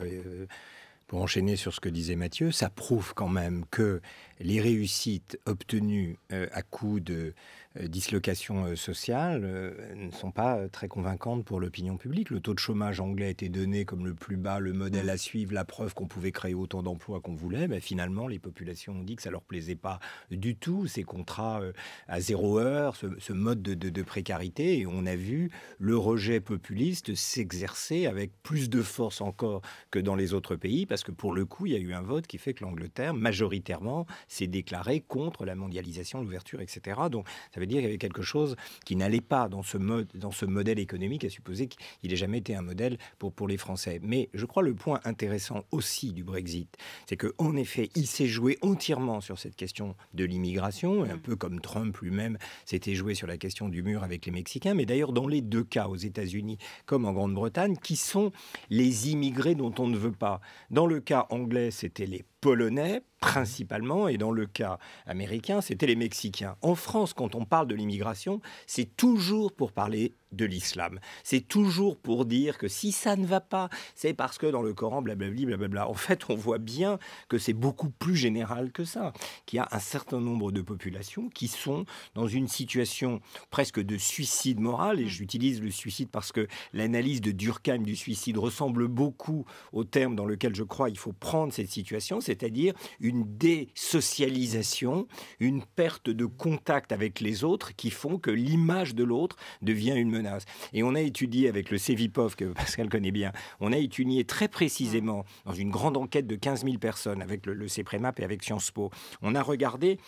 Pour enchaîner sur ce que disait Mathieu, ça prouve quand même que les réussites obtenues à coup de dislocation sociale ne sont pas très convaincantes pour l'opinion publique. Le taux de chômage anglais a été donné comme le plus bas, le modèle à suivre, la preuve qu'on pouvait créer autant d'emplois qu'on voulait. Mais finalement, les populations ont dit que ça ne leur plaisait pas du tout, ces contrats à 0 heure, ce mode de précarité. Et on a vu le rejet populiste s'exercer avec plus de force encore que dans les autres pays, parce que pour le coup, il y a eu un vote qui fait que l'Angleterre, majoritairement, s'est déclarée contre la mondialisation, l'ouverture, etc. Donc, ça veut dire qu'il y avait quelque chose qui n'allait pas dans ce modèle économique, à supposer qu'il n'ait jamais été un modèle pour les Français. Mais je crois le point intéressant aussi du Brexit, c'est qu'en effet, il s'est joué entièrement sur cette question de l'immigration, un peu comme Trump lui-même s'était joué sur la question du mur avec les Mexicains. Mais d'ailleurs, dans les deux cas, aux États-Unis comme en Grande-Bretagne, qui sont les immigrés dont on ne veut pas. Dans le cas anglais, c'était les Polonais, principalement, et dans le cas américain, c'était les Mexicains. En France, quand on parle de l'immigration, c'est toujours pour parler de l'islam. C'est toujours pour dire que si ça ne va pas, c'est parce que dans le Coran, blablabli, blablabla. En fait, on voit bien que c'est beaucoup plus général que ça, qu'il y a un certain nombre de populations qui sont dans une situation presque de suicide moral, et j'utilise le suicide parce que l'analyse de Durkheim du suicide ressemble beaucoup au terme dans lequel je crois il faut prendre cette situation, c'est-à-dire une désocialisation, une perte de contact avec les autres qui font que l'image de l'autre devient une menace menace. Et on a étudié avec le Cevipof, que Pascal connaît bien, on a étudié très précisément, dans une grande enquête de 15 000 personnes, avec le CEPREMAP et avec Sciences Po, on a regardé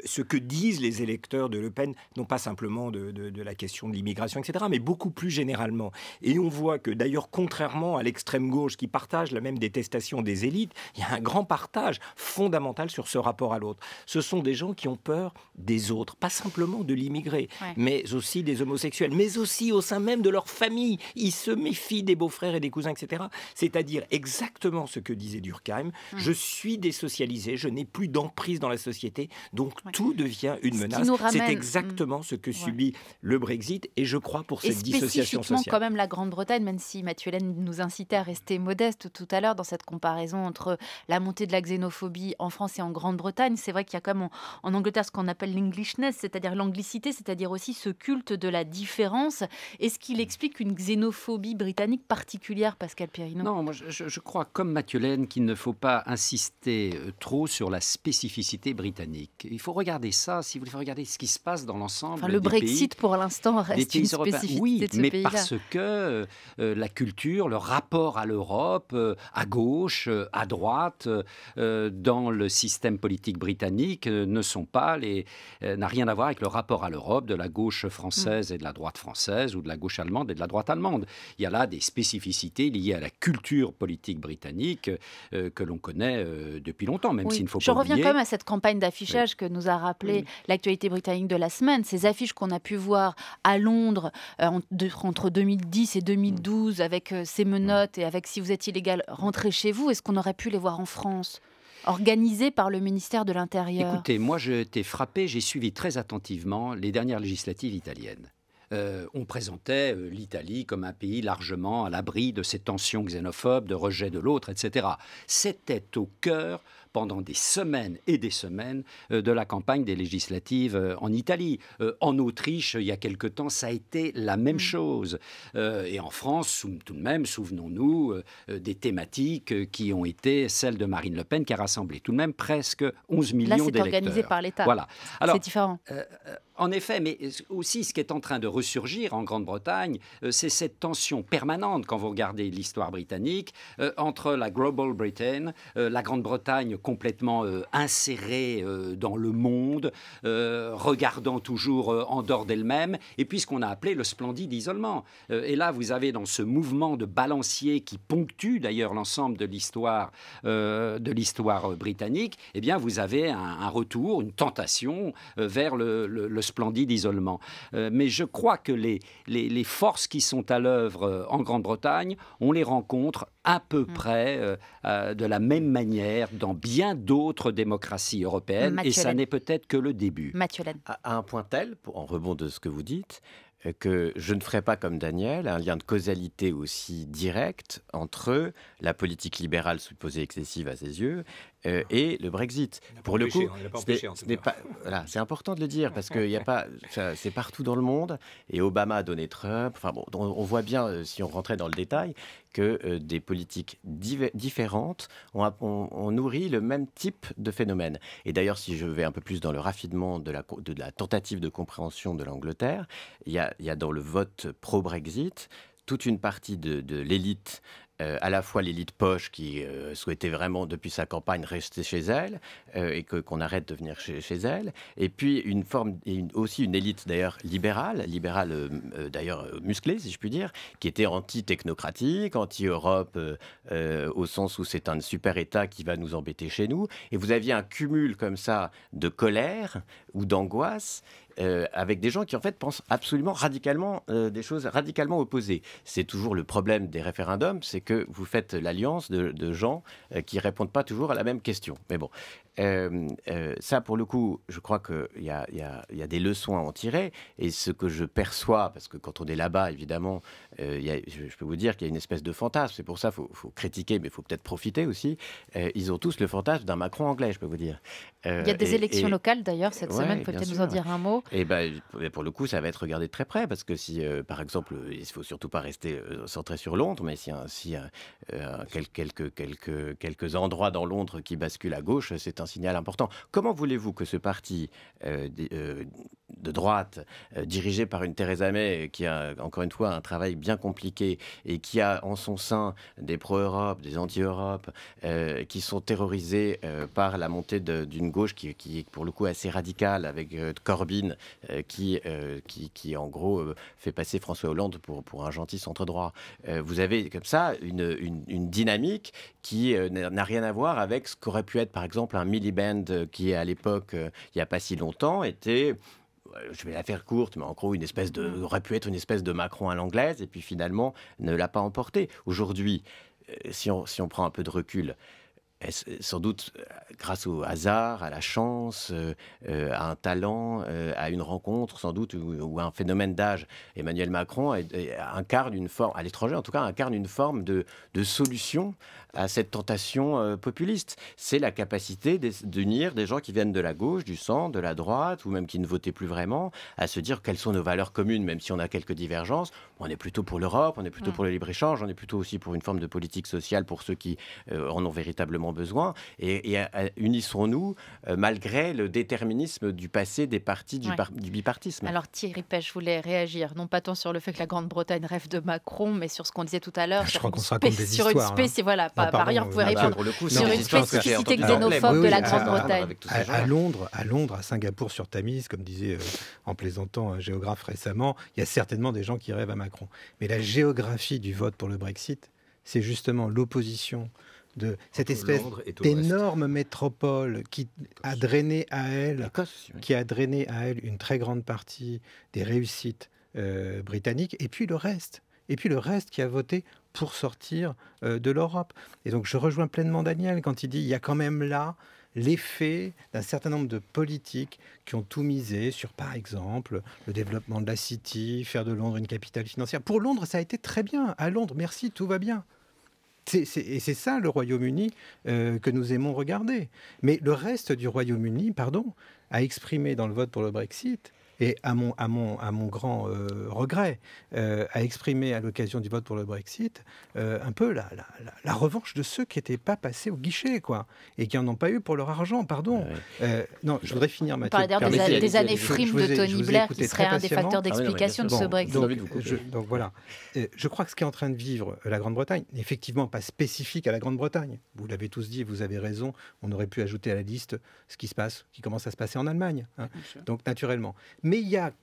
ce que disent les électeurs de Le Pen, non pas simplement de la question de l'immigration, etc., mais beaucoup plus généralement. Et on voit que d'ailleurs, contrairement à l'extrême gauche qui partage la même détestation des élites, il y a un grand partage fondamental sur ce rapport à l'autre. Ce sont des gens qui ont peur des autres, pas simplement de l'immigré, mais aussi des homosexuels, mais aussi au sein même de leur famille. Ils se méfient des beaux-frères et des cousins, etc. C'est-à-dire exactement ce que disait Durkheim. Je suis désocialisé, je n'ai plus d'emprise dans la société, donc tout devient une menace. C'est exactement ce que subit le Brexit, et je crois pour cette dissociation sociale. Quand même la Grande-Bretagne, même si Mathieu Hélène nous incitait à rester modeste tout à l'heure dans cette comparaison entre la montée de la xénophobie en France et en Grande-Bretagne, c'est vrai qu'il y a quand même en Angleterre ce qu'on appelle l'Englishness, c'est-à-dire l'anglicité, c'est-à-dire aussi ce culte de la différence. Est-ce qu'il explique une xénophobie britannique particulière, Pascal Perrineau? Non, moi je crois, comme Mathieu Hélène, qu'il ne faut pas insister trop sur la spécificité britannique. Il faut regarder ça, si vous voulez regarder ce qui se passe dans l'ensemble le des Brexit, pays, pour l'instant, reste une spécificité de ce mais pays-là. parce que la culture, le rapport à l'Europe, à gauche, à droite, dans le système politique britannique, n'a rien à voir avec le rapport à l'Europe de la gauche française et de la droite française, ou de la gauche allemande et de la droite allemande. Il y a là des spécificités liées à la culture politique britannique que l'on connaît depuis longtemps, même s'il ne faut pas oublier. Je reviens quand même à cette campagne d'affichage que nous a rappelé l'actualité britannique de la semaine. Ces affiches qu'on a pu voir à Londres entre 2010 et 2012 avec ces menottes et avec si vous êtes illégal, rentrez chez vous. Est-ce qu'on aurait pu les voir en France ? Organisé par le ministère de l'Intérieur. Écoutez, moi j'ai été frappé, j'ai suivi très attentivement les dernières législatives italiennes. On présentait l'Italie comme un pays largement à l'abri de ces tensions xénophobes, de rejet de l'autre, etc. C'était au cœur, pendant des semaines et des semaines, de la campagne des législatives en Italie. En Autriche, il y a quelque temps, ça a été la même chose. Et en France, tout de même, souvenons-nous des thématiques qui ont été celles de Marine Le Pen, qui a rassemblé tout de même presque 11 millions d'électeurs. Là, c'est organisé par l'État. Voilà. Alors, c'est différent. En effet, mais aussi ce qui est en train de ressurgir en Grande-Bretagne, c'est cette tension permanente, quand vous regardez l'histoire britannique, entre la Global Britain, la Grande-Bretagne complètement insérée dans le monde, regardant toujours en dehors d'elle-même, et puis ce qu'on a appelé le splendide isolement. Et là, vous avez dans ce mouvement de balancier qui ponctue d'ailleurs l'ensemble de l'histoire britannique, eh bien, vous avez un retour, une tentation vers le splendide isolement. Mais je crois que les forces qui sont à l'œuvre en Grande-Bretagne, on les rencontre à peu près de la même manière dans bien d'autres démocraties européennes, et ça n'est peut-être que le début. Mathieu Hélène. À un point tel, en rebond de ce que vous dites, que je ne ferai pas comme Daniel un lien de causalité aussi direct entre la politique libérale supposée excessive à ses yeux et le Brexit. Pour le coup, c'est important de le dire parce que c'est partout dans le monde, et Obama a donné Trump. Enfin bon, on voit bien, si on rentrait dans le détail, que des politiques différentes ont nourri le même type de phénomène. Et d'ailleurs, si je vais un peu plus dans le raffinement de la tentative de compréhension de l'Angleterre, il y a dans le vote pro-Brexit toute une partie de l'élite, à la fois l'élite poche qui souhaitait vraiment depuis sa campagne rester chez elle et qu'on arrête de venir chez elle, et puis aussi une élite d'ailleurs libérale d'ailleurs musclée si je puis dire, qui était anti-technocratique, anti-Europe au sens où c'est un super État qui va nous embêter chez nous, et vous aviez un cumul comme ça de colère ou d'angoisse avec des gens qui en fait pensent absolument radicalement des choses radicalement opposées. C'est toujours le problème des référendums, c'est que vous faites l'alliance de gens qui répondent pas toujours à la même question. Mais bon, ça pour le coup, je crois qu'il y a des leçons à en tirer, et ce que je perçois, parce que quand on est là-bas, évidemment, je peux vous dire qu'il y a une espèce de fantasme. C'est pour ça qu'il faut critiquer, mais il faut peut-être profiter aussi. Ils ont tous le fantasme d'un Macron anglais, je peux vous dire. Il y a des élections locales d'ailleurs cette semaine, peut-être nous en dire un mot. Et pour le coup, ça va être regardé de très près, parce que si, par exemple, il ne faut surtout pas rester centré sur Londres, mais si quelques endroits dans Londres qui basculent à gauche, c'est un signal important. Comment voulez-vous que ce parti de droite, dirigée par une Theresa May qui a, encore une fois, un travail bien compliqué et qui a en son sein des pro-Europe, des anti-Europe, qui sont terrorisés par la montée d'une gauche qui est pour le coup assez radicale, avec Corbyn qui en gros fait passer François Hollande pour un gentil centre-droit. Vous avez comme ça une dynamique qui n'a rien à voir avec ce qu'aurait pu être par exemple un Miliband qui à l'époque, il n'y a pas si longtemps, était... Je vais la faire courte, mais en gros, aurait pu être une espèce de Macron à l'anglaise, et puis finalement, ne l'a pas emporté. Aujourd'hui, si on prend un peu de recul, sans doute grâce au hasard, à la chance, à un talent, à une rencontre sans doute, ou à un phénomène d'âge, Emmanuel Macron incarne une forme, à l'étranger en tout cas, incarne une forme de solution à cette tentation populiste. C'est la capacité d'unir des gens qui viennent de la gauche, du centre, de la droite, ou même qui ne votaient plus vraiment, à se dire quelles sont nos valeurs communes, même si on a quelques divergences. On est plutôt pour l'Europe, on est plutôt pour le libre-échange, on est plutôt aussi pour une forme de politique sociale pour ceux qui en ont véritablement besoin. Et unissons-nous malgré le déterminisme du passé des partis du bipartisme. Alors Thierry Pech, je voulais réagir, non pas tant sur le fait que la Grande-Bretagne rêve de Macron, mais sur ce qu'on disait tout à l'heure. Je crois qu'on se raconte des histoires. Voilà, Non, par ailleurs, vous pouvez répondre sur une spécificité Alors, xénophobe de la Grande-Bretagne. À Londres, à Singapour sur Tamise, comme disait en plaisantant un géographe récemment, il y a certainement des gens qui rêvent à Macron. Mais la géographie du vote pour le Brexit, c'est justement l'opposition de cette espèce d'énorme métropole qui a drainé à elle une très grande partie des réussites britanniques, et puis le reste qui a voté pour sortir de l'Europe. Et donc je rejoins pleinement Daniel quand il dit il y a quand même là l'effet d'un certain nombre de politiques qui ont tout misé sur, par exemple, le développement de la City, faire de Londres une capitale financière. Pour Londres, ça a été très bien. À Londres, merci, tout va bien. Et c'est ça le Royaume-Uni que nous aimons regarder. Mais le reste du Royaume-Uni, a exprimé dans le vote pour le Brexit, et à mon grand regret, a exprimé à l'occasion du vote pour le Brexit un peu la revanche de ceux qui n'étaient pas passés au guichet, quoi, et qui n'en ont pas eu pour leur argent, pardon. Non, je voudrais finir, Mathieu. On parlait d'ailleurs des années frimes de Tony Blair, qui serait un des facteurs d'explication de ce Brexit. Donc voilà, je crois que ce qu'est en train de vivre la Grande-Bretagne, effectivement pas spécifique à la Grande-Bretagne, vous l'avez tous dit, vous avez raison, on aurait pu ajouter à la liste ce qui commence à se passer en Allemagne, donc naturellement. Mais il y a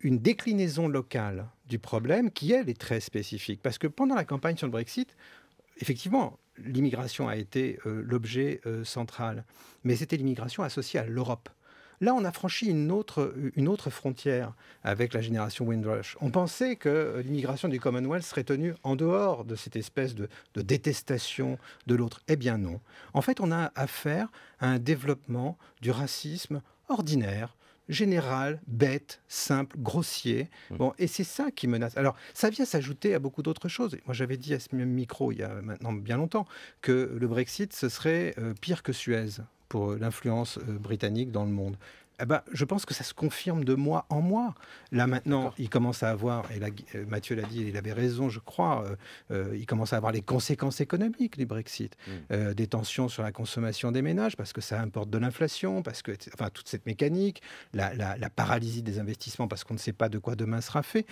une déclinaison locale du problème qui, elle, est très spécifique. Parce que pendant la campagne sur le Brexit, effectivement, l'immigration a été l'objet central. Mais c'était l'immigration associée à l'Europe. Là, on a franchi une autre frontière avec la génération Windrush. On pensait que l'immigration du Commonwealth serait tenue en dehors de cette espèce de détestation de l'autre. Eh bien non. En fait, on a affaire à un développement du racisme ordinaire, général, bête, simple, grossier. Bon, et c'est ça qui menace. Alors, ça vient s'ajouter à beaucoup d'autres choses. Moi, j'avais dit à ce même micro, il y a maintenant bien longtemps, que le Brexit, ce serait pire que Suez pour l'influence britannique dans le monde. Eh ben, je pense que ça se confirme de mois en mois. Là, maintenant, il commence à avoir, et là, Mathieu l'a dit, il avait raison, je crois, il commence à avoir les conséquences économiques du Brexit. Des tensions sur la consommation des ménages, parce que ça importe de l'inflation, parce que, enfin, toute cette mécanique, la paralysie des investissements, parce qu'on ne sait pas de quoi demain sera fait.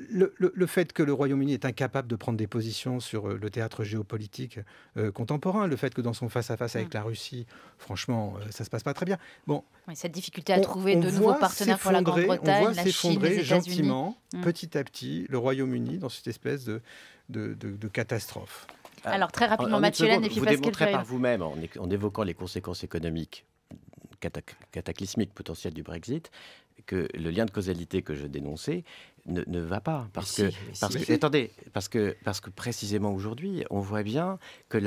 Le fait que le Royaume-Uni est incapable de prendre des positions sur le théâtre géopolitique contemporain, le fait que dans son face-à-face avec la Russie, franchement, ça ne se passe pas très bien. Bon, cette difficulté à trouver de nouveaux partenaires pour la Grande-Bretagne, la Chine, les États-Unis. Gentiment, petit à petit, le Royaume-Uni dans cette espèce de catastrophe. Alors très rapidement, Mathieu Laine et puis Pascal Ferry. Vous démontrez par vous-même, en évoquant les conséquences économiques cataclysmiques potentielles du Brexit, que le lien de causalité que je dénonçais ne va pas. Parce que précisément aujourd'hui, on voit bien que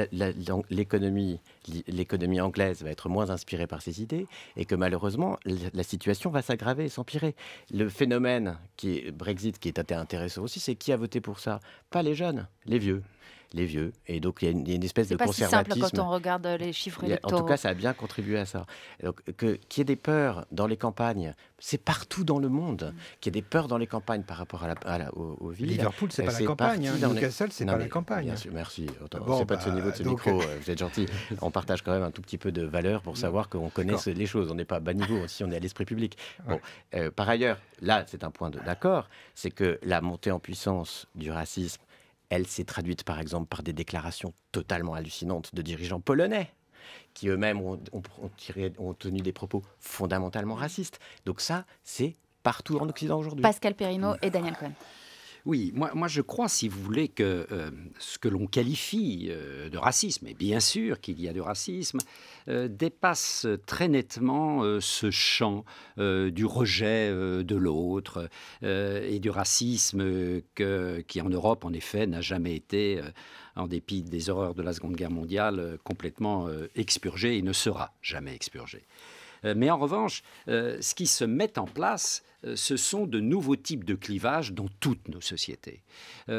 l'économie anglaise va être moins inspirée par ces idées et que malheureusement, la situation va s'aggraver et s'empirer. Le phénomène Brexit qui est intéressant aussi, c'est qui a voté pour ça? Pas les jeunes, les vieux. les vieux. Et donc, il y a une espèce de conservatisme. C'est pas si simple quand on regarde les chiffres électoraux. En tout cas, ça a bien contribué à ça. Donc, qu'il y ait des peurs dans les campagnes, c'est partout dans le monde. Qu'il y ait des peurs dans les campagnes par rapport aux villes. Liverpool, c'est pas la campagne. Newcastle, c'est pas la campagne. Bien sûr, merci. C'est pas de ce niveau de ce micro. Vous êtes gentil. On partage quand même un tout petit peu de valeur pour savoir qu'on connaît les choses. On n'est pas à bas niveau si on est à l'esprit public. Bon, par ailleurs, là, c'est un point d'accord, c'est que la montée en puissance du racisme, elle s'est traduite par exemple par des déclarations totalement hallucinantes de dirigeants polonais qui eux-mêmes ont tenu des propos fondamentalement racistes. Donc ça, c'est partout en Occident aujourd'hui. Pascal Perrineau et Daniel Cohen. Oui, moi je crois, si vous voulez, que ce que l'on qualifie de racisme, et bien sûr qu'il y a du racisme, dépasse très nettement ce champ du rejet de l'autre et du racisme qui en Europe, en effet, n'a jamais été, en dépit des horreurs de la Seconde Guerre mondiale, complètement expurgé et ne sera jamais expurgé. Mais en revanche, ce qui se met en place, ce sont de nouveaux types de clivages dans toutes nos sociétés.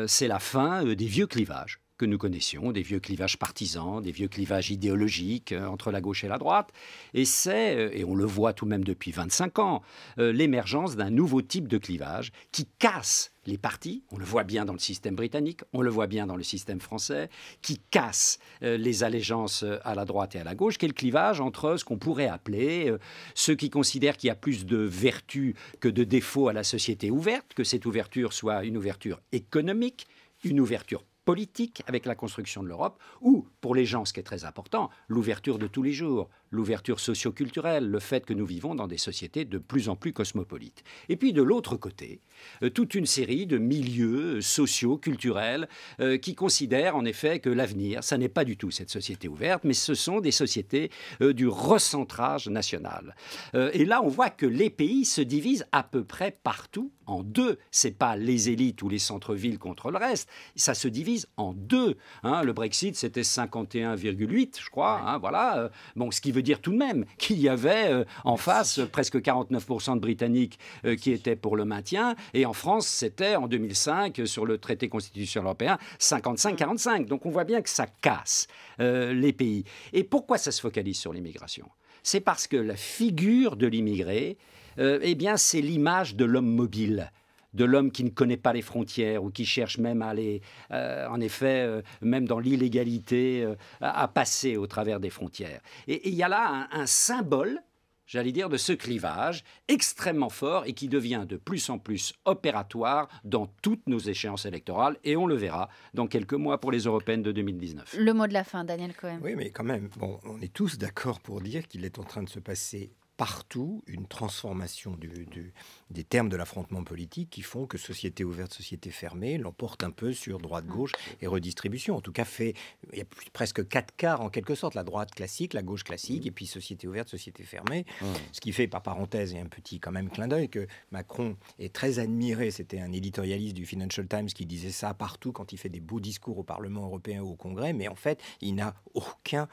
C'est la fin des vieux clivages que nous connaissions, des vieux clivages partisans, des vieux clivages idéologiques entre la gauche et la droite. Et c'est, et on le voit tout de même depuis 25 ans, l'émergence d'un nouveau type de clivage qui casse les partis, on le voit bien dans le système britannique, on le voit bien dans le système français, qui casse les allégeances à la droite et à la gauche, qui est le clivage entre ce qu'on pourrait appeler ceux qui considèrent qu'il y a plus de vertus que de défauts à la société ouverte, que cette ouverture soit une ouverture économique, une ouverture politique avec la construction de l'Europe, ou, pour les gens, ce qui est très important, l'ouverture de tous les jours, l'ouverture socio-culturelle, le fait que nous vivons dans des sociétés de plus en plus cosmopolites. Et puis, de l'autre côté, toute une série de milieux sociaux, culturels, qui considèrent en effet que l'avenir, ça n'est pas du tout cette société ouverte, mais ce sont des sociétés du recentrage national. Et là, on voit que les pays se divisent à peu près partout en deux. C'est pas les élites ou les centres-villes contre le reste, ça se divise en deux. Le Brexit, c'était 51,8, je crois. Voilà. Bon, ce qui veut dire tout de même qu'il y avait en face presque 49% de Britanniques qui étaient pour le maintien. Et en France, c'était en 2005, sur le traité constitutionnel européen, 55-45. Donc on voit bien que ça casse les pays. Et pourquoi ça se focalise sur l'immigration ? C'est parce que la figure de l'immigré, eh bien, c'est l'image de l'homme mobile, de l'homme qui ne connaît pas les frontières ou qui cherche même à aller, en effet, même dans l'illégalité, à passer au travers des frontières. Et il y a là un symbole, j'allais dire, de ce clivage extrêmement fort et qui devient de plus en plus opératoire dans toutes nos échéances électorales. Et on le verra dans quelques mois pour les européennes de 2019. Le mot de la fin, Daniel Cohen. Oui, mais quand même, bon, on est tous d'accord pour dire qu'il est en train de se passer partout une transformation des termes de l'affrontement politique qui font que société ouverte, société fermée l'emporte un peu sur droite-gauche et redistribution. En tout cas, il y a presque 4 quarts en quelque sorte, la droite classique, la gauche classique et puis société ouverte, société fermée. Ce qui fait, par parenthèse, et un petit quand même clin d'œil, que Macron est très admiré. C'était un éditorialiste du Financial Times qui disait ça partout quand il fait des beaux discours au Parlement européen ou au Congrès, mais en fait, il n'a aucun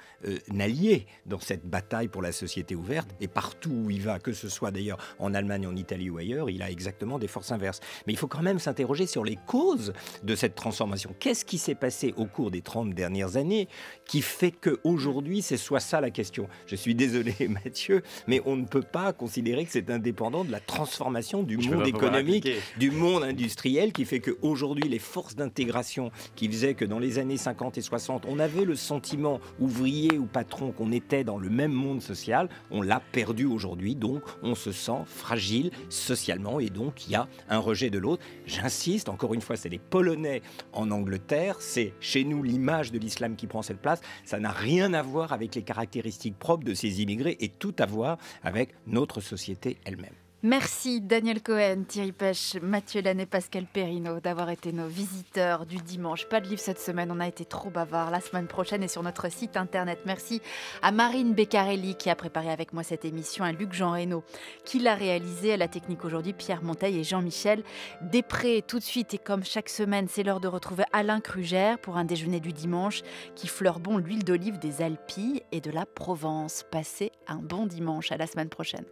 allié dans cette bataille pour la société ouverte et partout où il va, que ce soit d'ailleurs en Allemagne, en Italie ou ailleurs, il a exactement des forces inverses. Mais il faut quand même s'interroger sur les causes de cette transformation. Qu'est-ce qui s'est passé au cours des 30 dernières années qui fait qu'aujourd'hui, c'est soit ça la question ? Je suis désolé, Mathieu, mais on ne peut pas considérer que c'est indépendant de la transformation du monde économique, du monde industriel, qui fait qu'aujourd'hui, les forces d'intégration qui faisaient que dans les années 50 et 60, on avait le sentiment, ouvrier ou patron, qu'on était dans le même monde social, on l'a perdu aujourd'hui, donc on se sent fragile socialement et donc il y a un rejet de l'autre. J'insiste, encore une fois, c'est les Polonais en Angleterre, c'est chez nous l'image de l'islam qui prend cette place, ça n'a rien à voir avec les caractéristiques propres de ces immigrés et tout à voir avec notre société elle-même. Merci Daniel Cohen, Thierry Pêche, Mathieu Lannet, Pascal Perrineau d'avoir été nos visiteurs du dimanche. Pas de livre cette semaine, on a été trop bavards. La semaine prochaine est sur notre site internet. Merci à Marine Beccarelli qui a préparé avec moi cette émission, à Luc Jean Reynaud qui l'a réalisée, à la technique aujourd'hui, Pierre Monteil et Jean-Michel Després. Tout de suite et comme chaque semaine, c'est l'heure de retrouver Alain Krugère pour un déjeuner du dimanche qui fleure bon l'huile d'olive des Alpilles et de la Provence. Passez un bon dimanche, à la semaine prochaine.